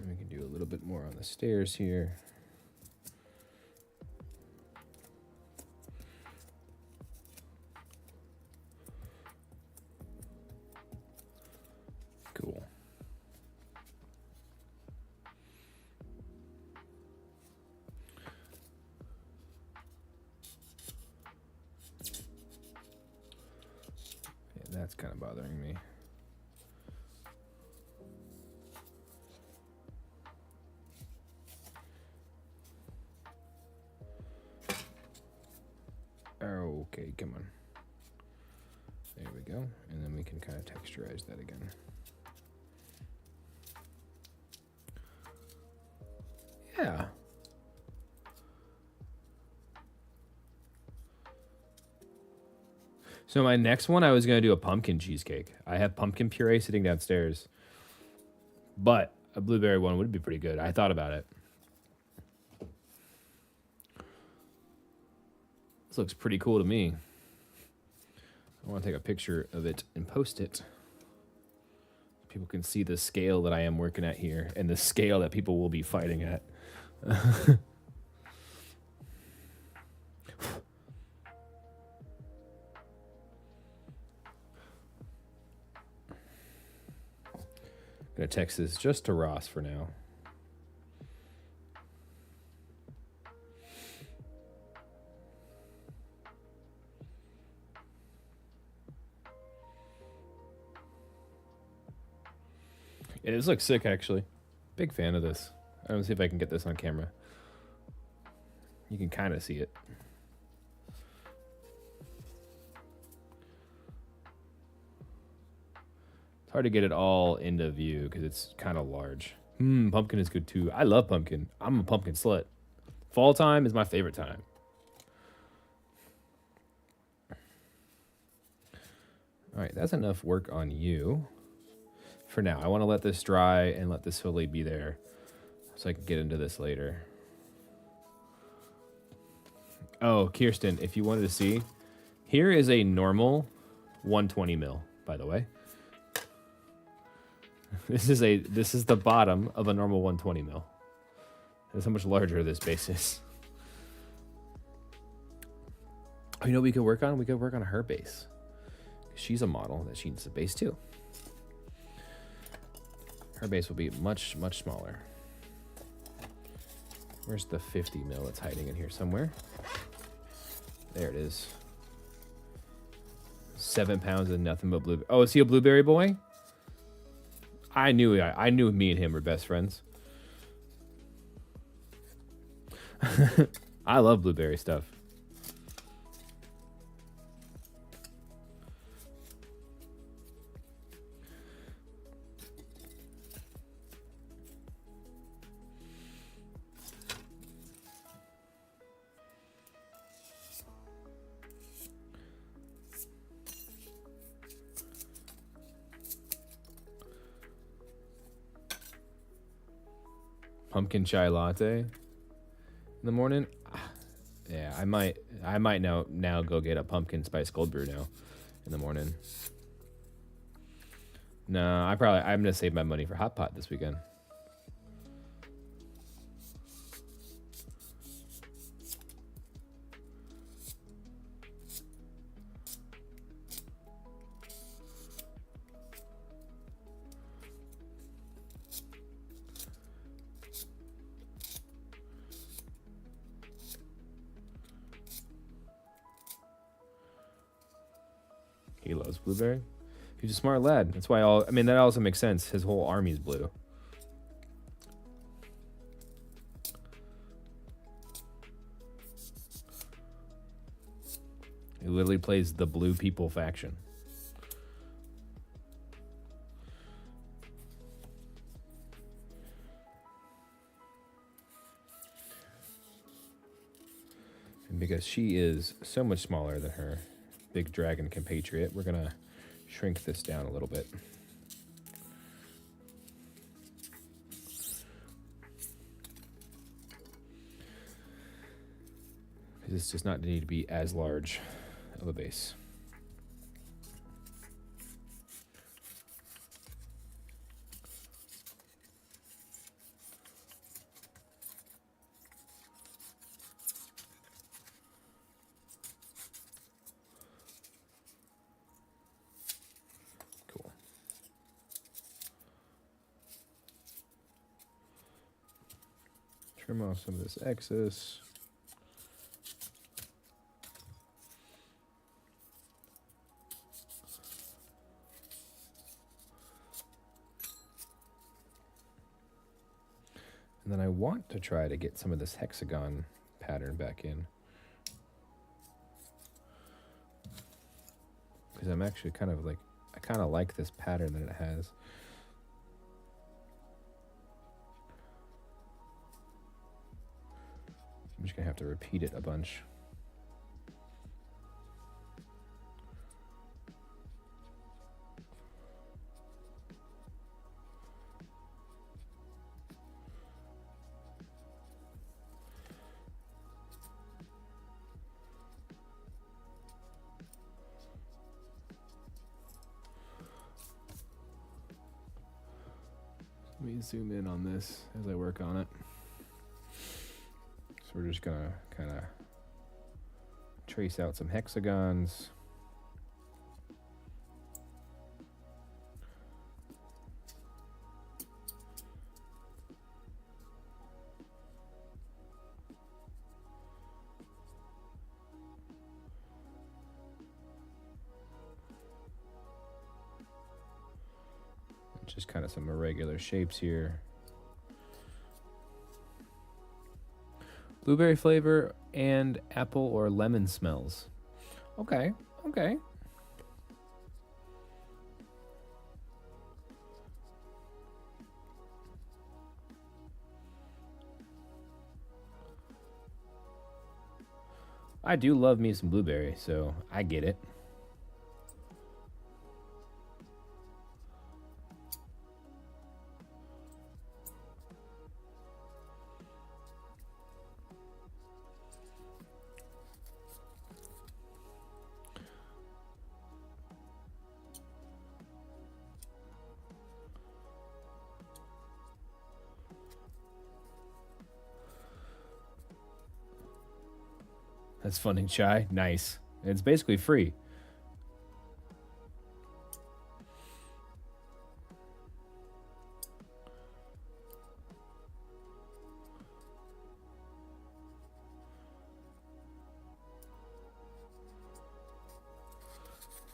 We can do a little bit more on the stairs here. Cool. Yeah, that's kind of bothering me. Okay, come on. There we go. And then we can kind of texturize that again. Yeah. So my next one, I was going to do a pumpkin cheesecake. I have pumpkin puree sitting downstairs. But a blueberry one would be pretty good. I thought about it. This looks pretty cool to me. I want to take a picture of it and post it. People can see the scale that I am working at here and the scale that people will be fighting at. Gonna text this just to Ross for now. Yeah, this looks sick, actually. Big fan of this. I'm gonna see if I can get this on camera. You can kind of see it. hard to get it all into view because it's kind of large. Pumpkin is good too. I love pumpkin. I'm a pumpkin slut. Fall time is my favorite time. All right, that's enough work on you for now. I want to let this dry and let this fully be there so I can get into this later. Oh, Kirsten, if you wanted to see, here is a normal 120 mil, by the way. This is the bottom of a normal 120 mil. That's how much larger this base is. Oh, you know what we could work on? We could work on her base. She's a model that she needs a base too. Her base will be much, much smaller. Where's the 50 mil? It's hiding in here somewhere. There it is. 7 pounds of nothing but blueberry. Oh, is he a blueberry boy? I knew me and him were best friends. I love blueberry stuff. Pumpkin chai latte in the morning. Yeah, I might now go get a pumpkin spice cold brew now in the morning. No, I'm gonna save my money for hot pot this weekend. He loves blueberry. He's a smart lad. That's why that also makes sense. His whole army's blue. He literally plays the blue people faction. And because she is so much smaller than her big dragon compatriot, we're gonna shrink this down a little bit. This does not need to be as large of a base. Trim off some of this excess. And then I want to try to get some of this hexagon pattern back in. Because I'm actually I kind of like this pattern that it has. I'm just gonna have to repeat it a bunch. Let me zoom in on this as I work on it. So we're just gonna kind of trace out some hexagons. Just kind of some irregular shapes here. Blueberry flavor and apple or lemon smells. Okay, okay. I do love me some blueberry, so I get it. That's funding chai. Nice. It's basically free.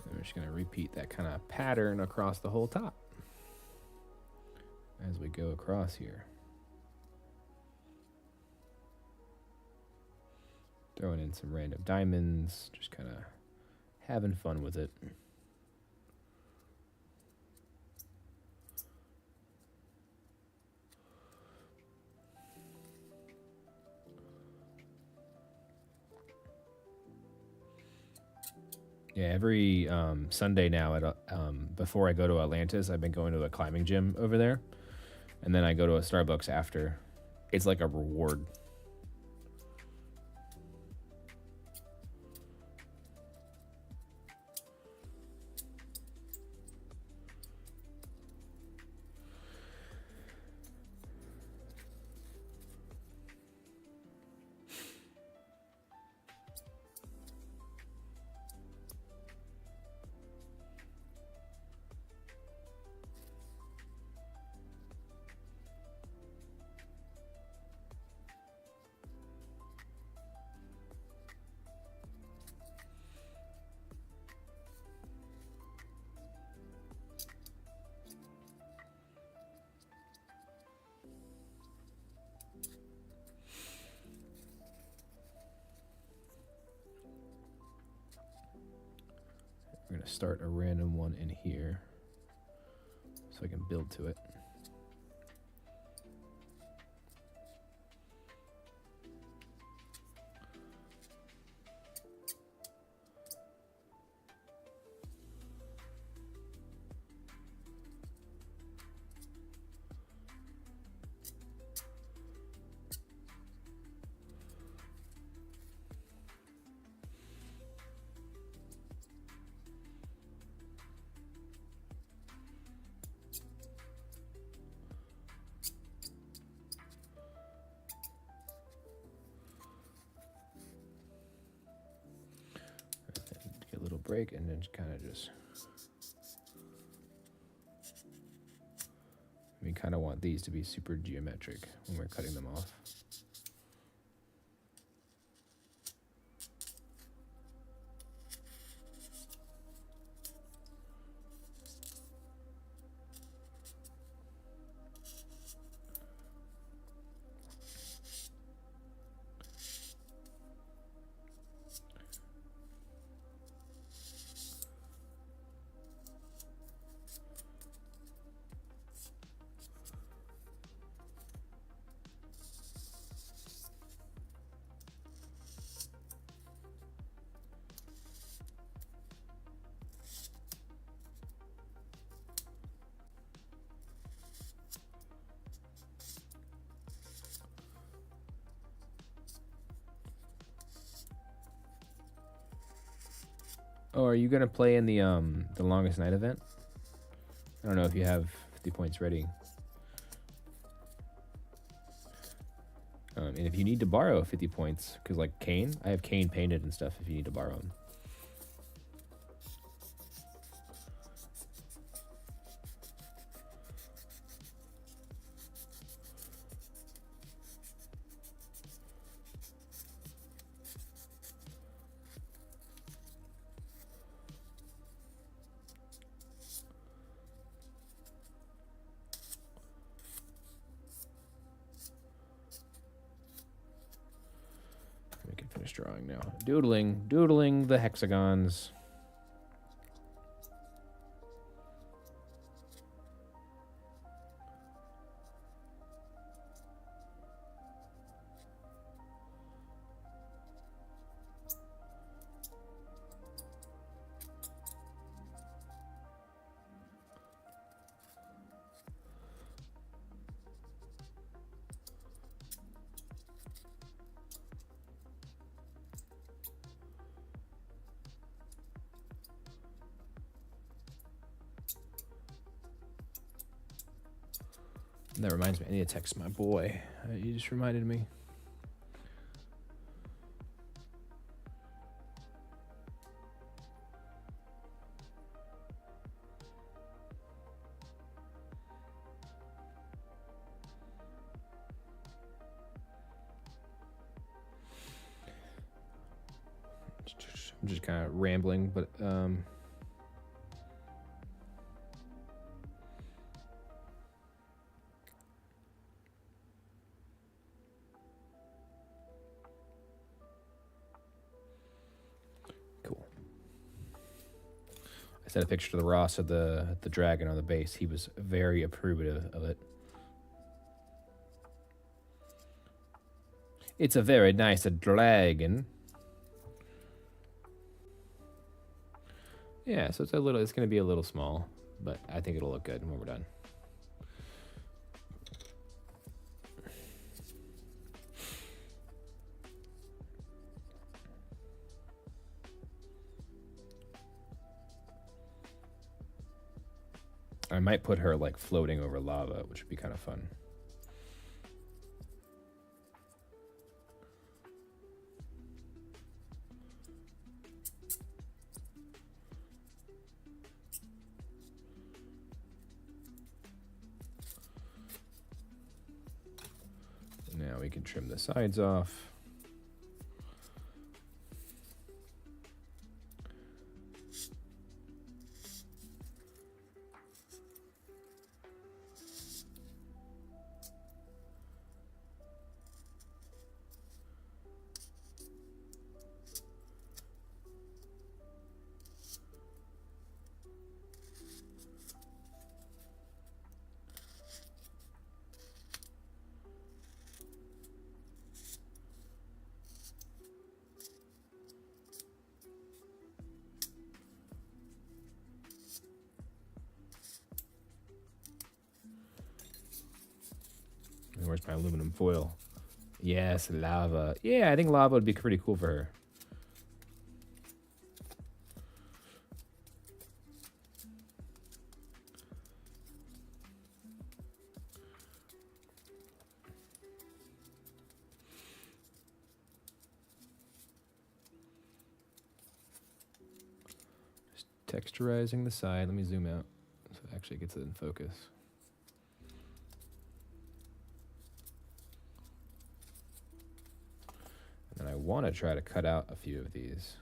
I'm just going to repeat that kind of pattern across the whole top as we go across here. Throwing in some random diamonds, just kind of having fun with it. Yeah, every Sunday now at before I go to Atlantis, I've been going to a climbing gym over there, and then I go to a Starbucks after. It's like a reward. We're going to start a random one in here so I can build to it. Break and then kind of just we kind of want these to be super geometric when we're cutting them off. Oh, are you gonna play in the longest night event? I don't know if you have 50 points ready. And if you need to borrow 50 points, because like Kane, I have Kane painted and stuff if you need to borrow them. We can finish drawing now. Doodling the hexagons. That reminds me, I need to text my boy. You just reminded me. I'm just kind of rambling, but cool. I sent a picture to the Ross of the dragon on the base. He was very appreciative of it. It's a very nice dragon. Yeah, so it's going to be a little small, but I think it'll look good when we're done. I might put her like floating over lava, which would be kind of fun. Now we can trim the sides off. Where's my aluminum foil? Yes, lava. Yeah, I think lava would be pretty cool for her. Just texturizing the side. Let me zoom out so it actually gets it in focus. And I want to try to cut out a few of these.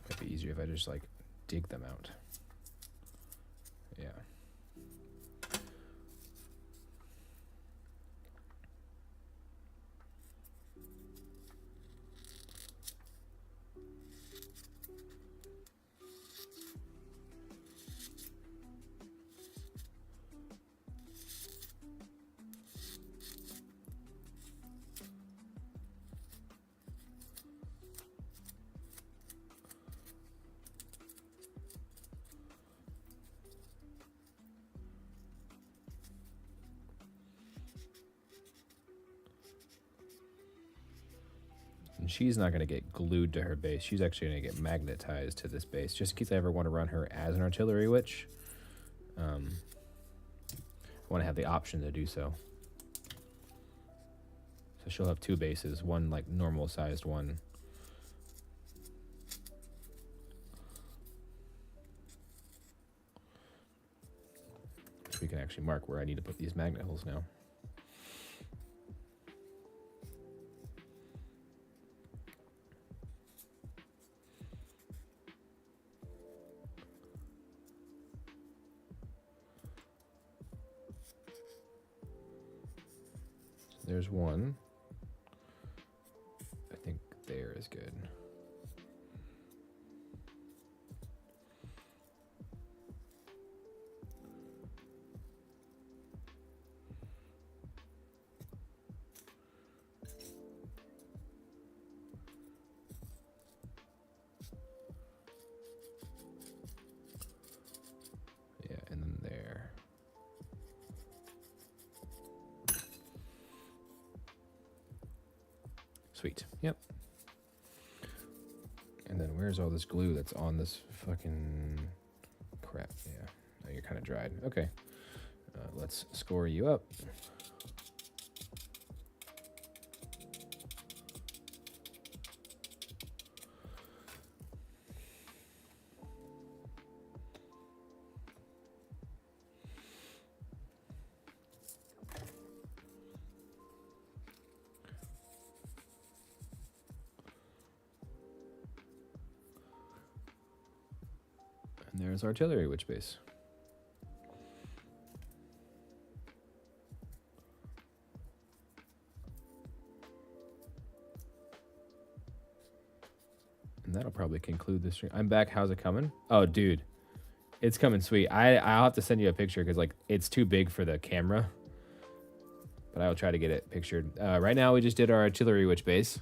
It'd be easier if I just like dig them out. Yeah. And she's not going to get glued to her base. She's actually going to get magnetized to this base, just in case I ever want to run her as an artillery witch. I want to have the option to do so. So she'll have two bases, one like normal sized one. We can actually mark where I need to put these magnet holes now. There's one. I think there is good. Sweet. Yep. And then where's all this glue that's on this fucking crap? Yeah. Oh, you're kind of dried. Okay. Let's score you up. And there's artillery witch base. And that'll probably conclude the stream. I'm back. How's it coming? Oh, dude. It's coming sweet. I'll have to send you a picture because like it's too big for the camera. But I will try to get it pictured. Right now we just did our artillery witch base.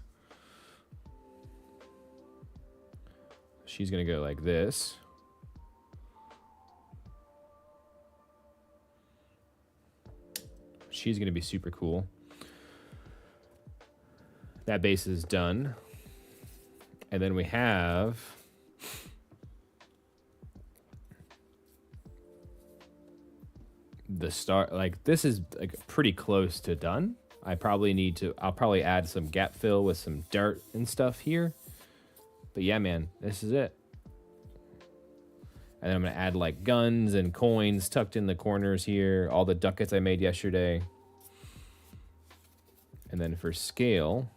She's going to go like this. She's going to be super cool. That base is done. And then we have the start. Like this is like pretty close to done. I'll probably add some gap fill with some dirt and stuff here. But yeah, man, this is it. And then I'm going to add like guns and coins tucked in the corners here. All the ducats I made yesterday. And then for scale,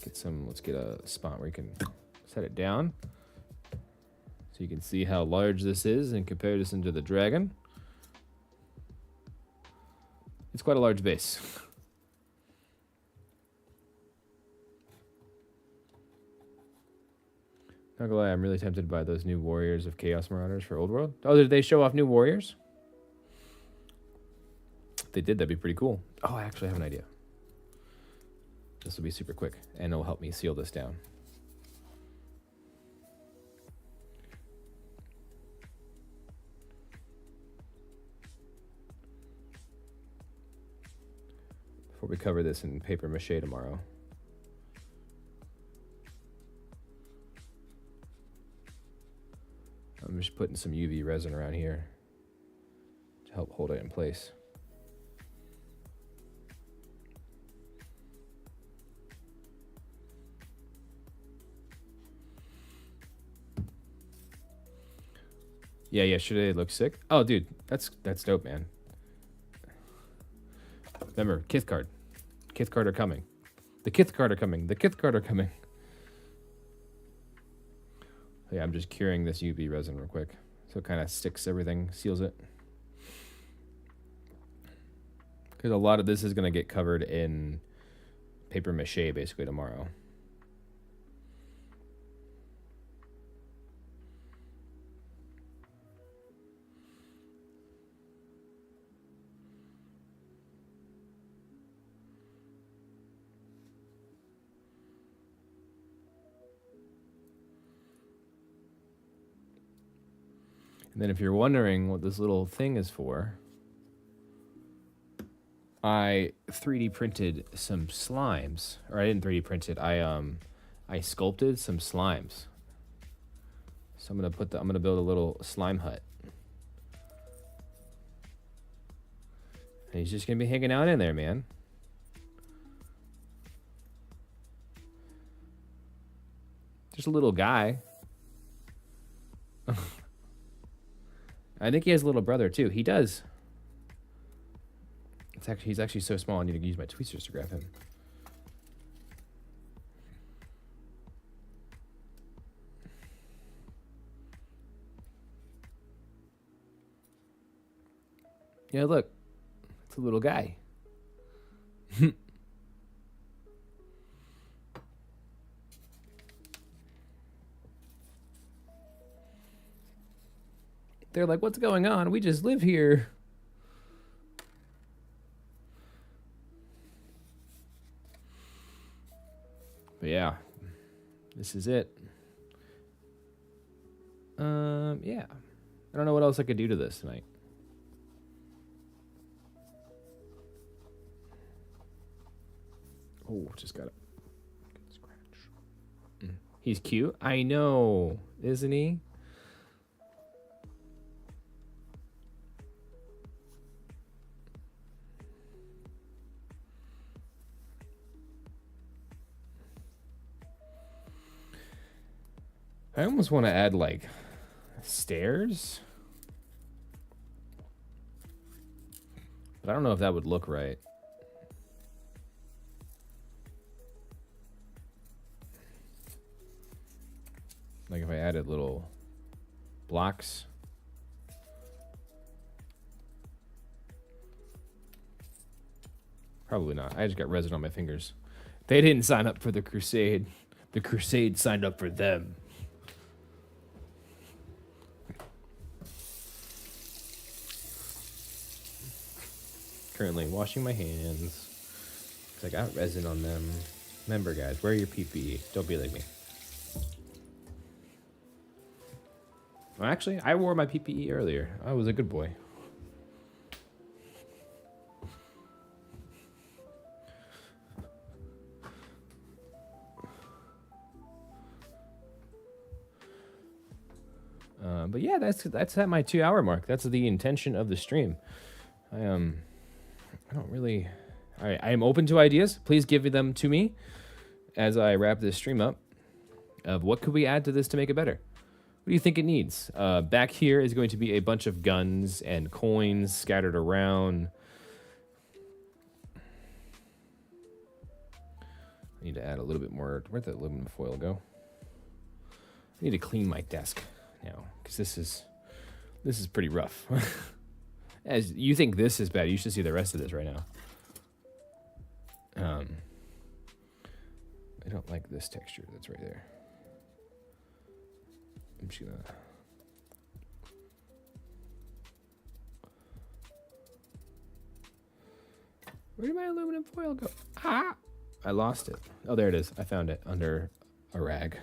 let's get a spot where you can set it down. So you can see how large this is in comparison to the dragon. It's quite a large base. Not gonna lie, I'm really tempted by those new Warriors of Chaos Marauders for Old World. Oh, did they show off new Warriors? If they did, that'd be pretty cool. Oh, I actually have an idea. This will be super quick, and it'll help me seal this down. Before we cover this in paper mache tomorrow. I'm just putting some UV resin around here to help hold it in place. Yeah, yesterday it looked sick. Oh, dude, that's dope, man. Remember, Kith card. Kith card are coming. The Kith card are coming. The Kith card are coming. Yeah, I'm just curing this UV resin real quick. So it kind of sticks everything, seals it. Because a lot of this is going to get covered in paper mache basically tomorrow. And then if you're wondering what this little thing is for, I 3D printed some slimes. Or I didn't 3D print it. I sculpted some slimes. So I'm gonna build a little slime hut. And he's just gonna be hanging out in there, man. Just a little guy. I think he has a little brother too. He does. He's actually so small I need to use my tweezers to grab him. Yeah, look. It's a little guy. They're like, what's going on? We just live here. But yeah, this is it. Yeah. I don't know what else I could do to this tonight. Oh, just got a scratch. He's cute. I know, isn't he? I almost want to add like stairs, but I don't know if that would look right. Like if I added little blocks. Probably not. I just got resin on my fingers. They didn't sign up for the crusade. The crusade signed up for them. Currently washing my hands because I got resin on them. Remember, guys, wear your PPE. Don't be like me. Well, actually, I wore my PPE earlier. I was a good boy. But yeah, that's at my 2 hour mark. That's the intention of the stream. I don't really. All right, I am open to ideas. Please give them to me as I wrap this stream up. Of what could we add to this to make it better? What do you think it needs? Back here is going to be a bunch of guns and coins scattered around. I need to add a little bit more. Where'd that aluminum foil go? I need to clean my desk now because this is pretty rough. As you think this is bad, you should see the rest of this right now. I don't like this texture that's right there. I'm just gonna. Where did my aluminum foil go? Ah! I lost it. Oh, there it is. I found it under a rag.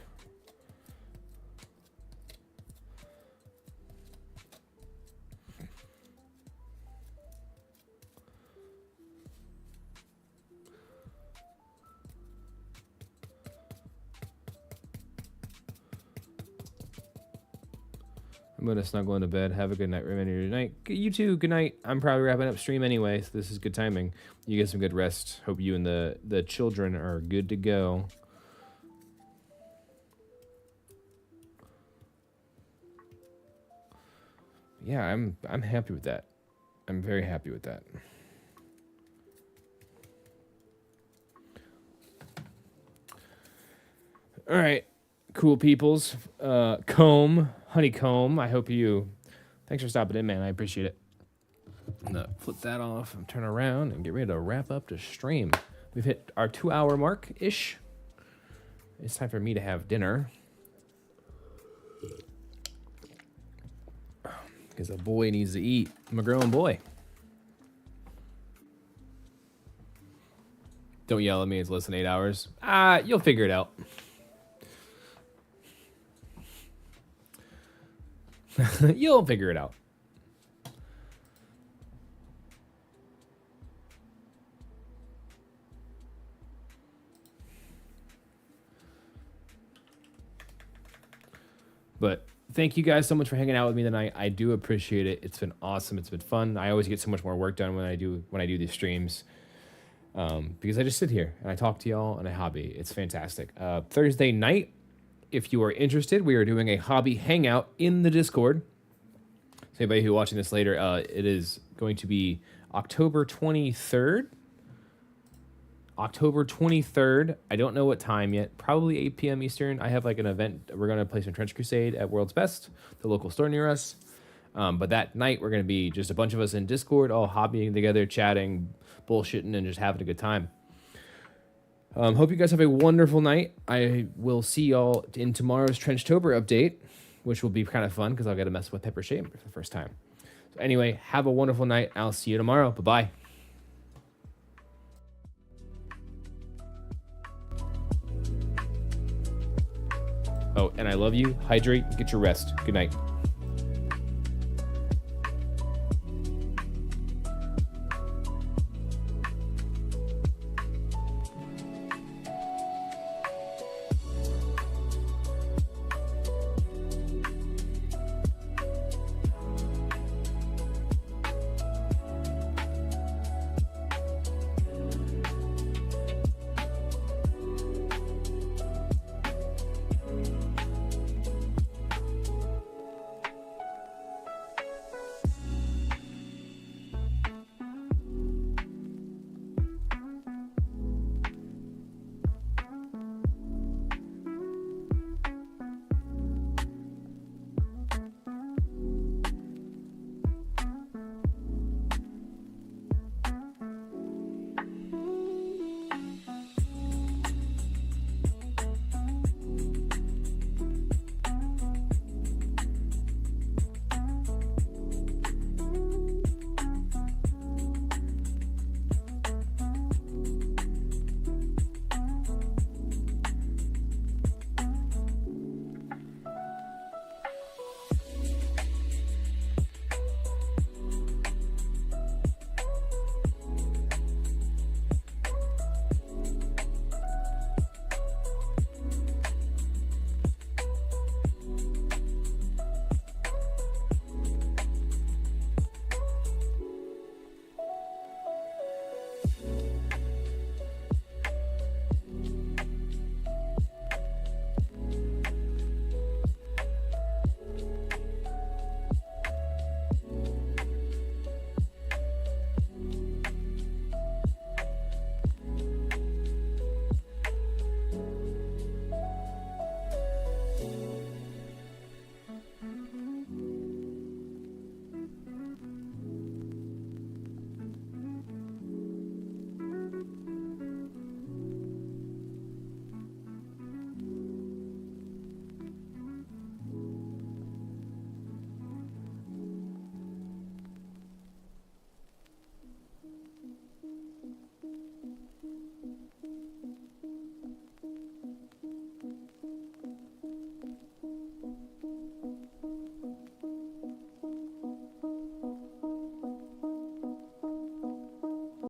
I'm going to snuggle into bed. Have a good night. Remember your night. You too. Good night. I'm probably wrapping up stream anyway, so this is good timing. You get some good rest. Hope you and the children are good to go. Yeah, I'm happy with that. I'm very happy with that. All right. Cool peoples. Honeycomb. I hope you. Thanks for stopping in, man. I appreciate it. I'm gonna flip that off and turn around and get ready to wrap up the stream. We've hit our 2 hour mark ish. It's time for me to have dinner. Because a boy needs to eat. I'm a grown boy. Don't yell at me. It's less than 8 hours. You'll figure it out. You'll figure it out. But thank you guys so much for hanging out with me tonight. I do appreciate it. It's been awesome. It's been fun. I always get so much more work done when I do these streams. Because I just sit here and I talk to y'all and I hobby. It's fantastic. Thursday night, if you are interested, we are doing a hobby hangout in the Discord. So anybody who's watching this later, it is going to be October 23rd. October 23rd. I don't know what time yet. Probably 8 p.m. Eastern. I have like an event. We're going to play some Trench Crusade at World's Best, the local store near us. But that night, we're going to be just a bunch of us in Discord, all hobbying together, chatting, bullshitting, and just having a good time. Hope you guys have a wonderful night. I will see y'all in tomorrow's TrenchTober update, which will be kind of fun because I'll get to mess with Pepper Shape for the first time. So anyway, have a wonderful night. I'll see you tomorrow. Bye-bye. Oh, and I love you. Hydrate. Get your rest. Good night.